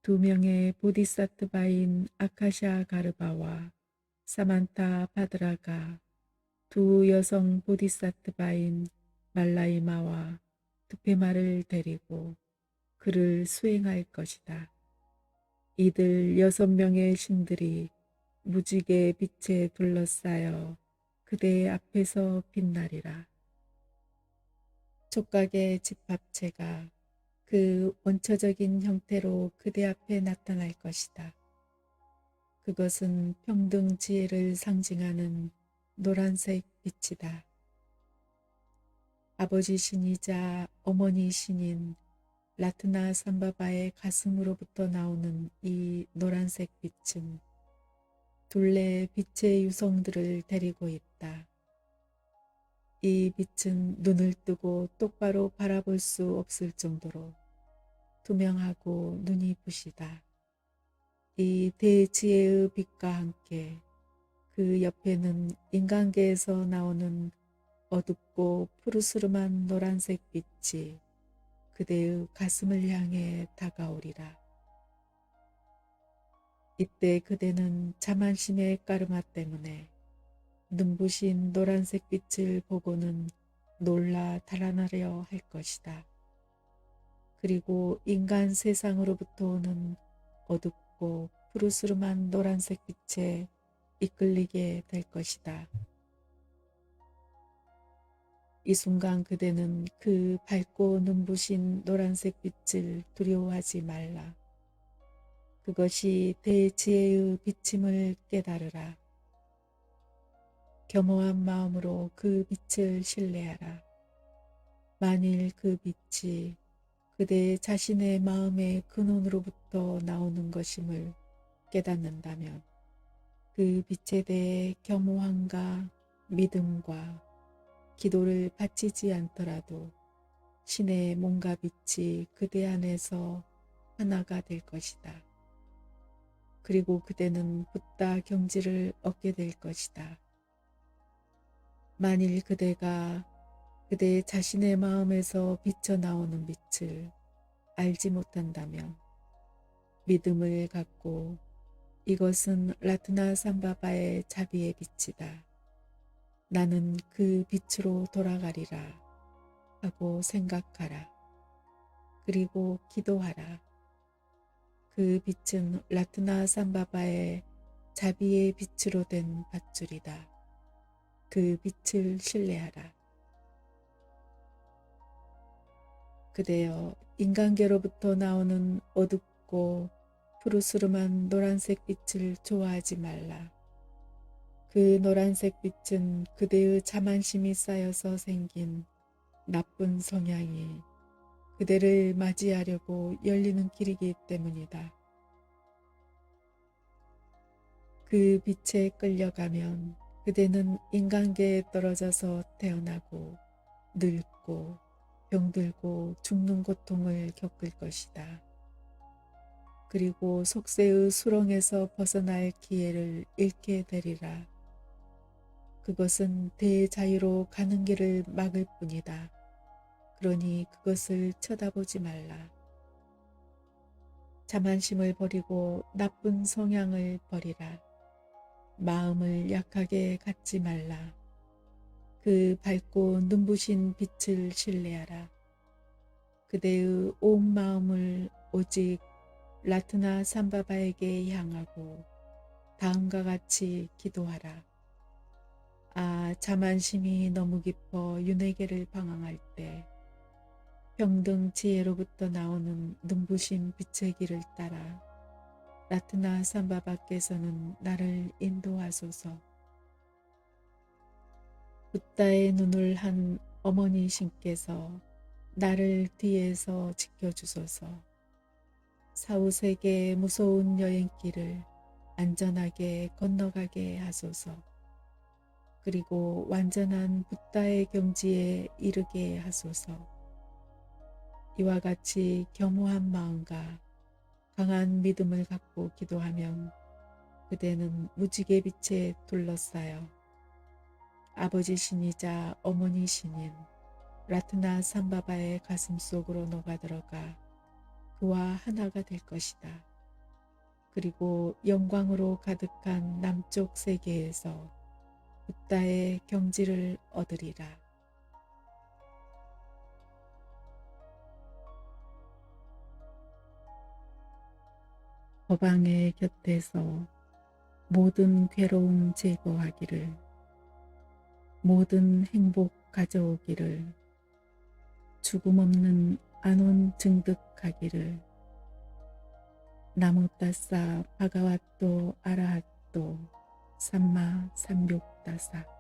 S1: 두 명의 보디사트바인 아카샤 가르바와 사만타 바드라가 두 여성 보디사트바인 말라이마와 두페마를 데리고 그를 수행할 것이다. 이들 6명의 신들이 무지개 빛에 둘러싸여 그대의 앞에서 빛나리라. 촉각의 집합체가 그 원초적인 형태로 그대 앞에 나타날 것이다. 그것은 평등 지혜를 상징하는 노란색 빛이다. 아버지 신이자 어머니 신인 라트나 삼바바의 가슴으로부터 나오는 이 노란색 빛은 둘레 빛의 유성들을 데리고 있다. 이 빛은 눈을 뜨고 똑바로 바라볼 수 없을 정도로 투명하고 눈이 부시다. 이 대지혜의 빛과 함께 그 옆에는 인간계에서 나오는 어둡고 푸르스름한 노란색 빛이 그대의 가슴을 향해 다가오리라. 이때 그대는 자만심의 까르마 때문에 눈부신 노란색 빛을 보고는 놀라 달아나려 할 것이다. 그리고 인간 세상으로부터 오는 어둡고 푸르스름한 노란색 빛에 이끌리게 될 것이다. 이 순간 그대는 그 밝고 눈부신 노란색 빛을 두려워하지 말라. 그것이 대지혜의 비침을 깨달으라. 겸허한 마음으로 그 빛을 신뢰하라. 만일 그 빛이 그대 자신의 마음의 근원으로부터 나오는 것임을 깨닫는다면 그 빛에 대해 겸허함과 믿음과 기도를 바치지 않더라도 신의 몸과 빛이 그대 안에서 하나가 될 것이다. 그리고 그대는 붓다 경지를 얻게 될 것이다. 만일 그대가 그대 자신의 마음에서 비쳐나오는 빛을 알지 못한다면 믿음을 갖고 이것은 라트나 삼바바의 자비의 빛이다. 나는 그 빛으로 돌아가리라 하고 생각하라. 그리고 기도하라. 그 빛은 라트나 삼바바의 자비의 빛으로 된 밧줄이다. 그 빛을 신뢰하라. 그대여, 인간계로부터 나오는 어둡고 푸르스름한 노란색 빛을 좋아하지 말라. 그 노란색 빛은 그대의 자만심이 쌓여서 생긴 나쁜 성향이 그대를 맞이하려고 열리는 길이기 때문이다. 그 빛에 끌려가면 그대는 인간계에 떨어져서 태어나고 늙고 병들고 죽는 고통을 겪을 것이다. 그리고 속세의 수렁에서 벗어날 기회를 잃게 되리라. 그것은 대자유로 가는 길을 막을 뿐이다. 그러니 그것을 쳐다보지 말라. 자만심을 버리고 나쁜 성향을 버리라. 마음을 약하게 갖지 말라. 그 밝고 눈부신 빛을 신뢰하라. 그대의 온 마음을 오직 라트나 삼바바에게 향하고 다음과 같이 기도하라. 아, 자만심이 너무 깊어 윤회계를 방황할 때 평등 지혜로부터 나오는 눈부신 빛의 길을 따라 라트나 삼바바께서는 나를 인도하소서. 붓다의 눈을 한 어머니 신께서 나를 뒤에서 지켜주소서. 사후세계의 무서운 여행길을 안전하게 건너가게 하소서. 그리고 완전한 붓다의 경지에 이르게 하소서. 이와 같이 겸허한 마음과 강한 믿음을 갖고 기도하면 그대는 무지개 빛에 둘러싸여 아버지 신이자 어머니 신인 라트나 삼바바의 가슴 속으로 녹아들어가 그와 하나가 될 것이다. 그리고 영광으로 가득한 남쪽 세계에서 붓다의 경지를 얻으리라. 법왕의 곁에서 모든 괴로움 제거하기를, 모든 행복 가져오기를, 죽음 없는 안온 증득하기를. 나모따사 바가와또 아라핫또 삼마 삼육다사.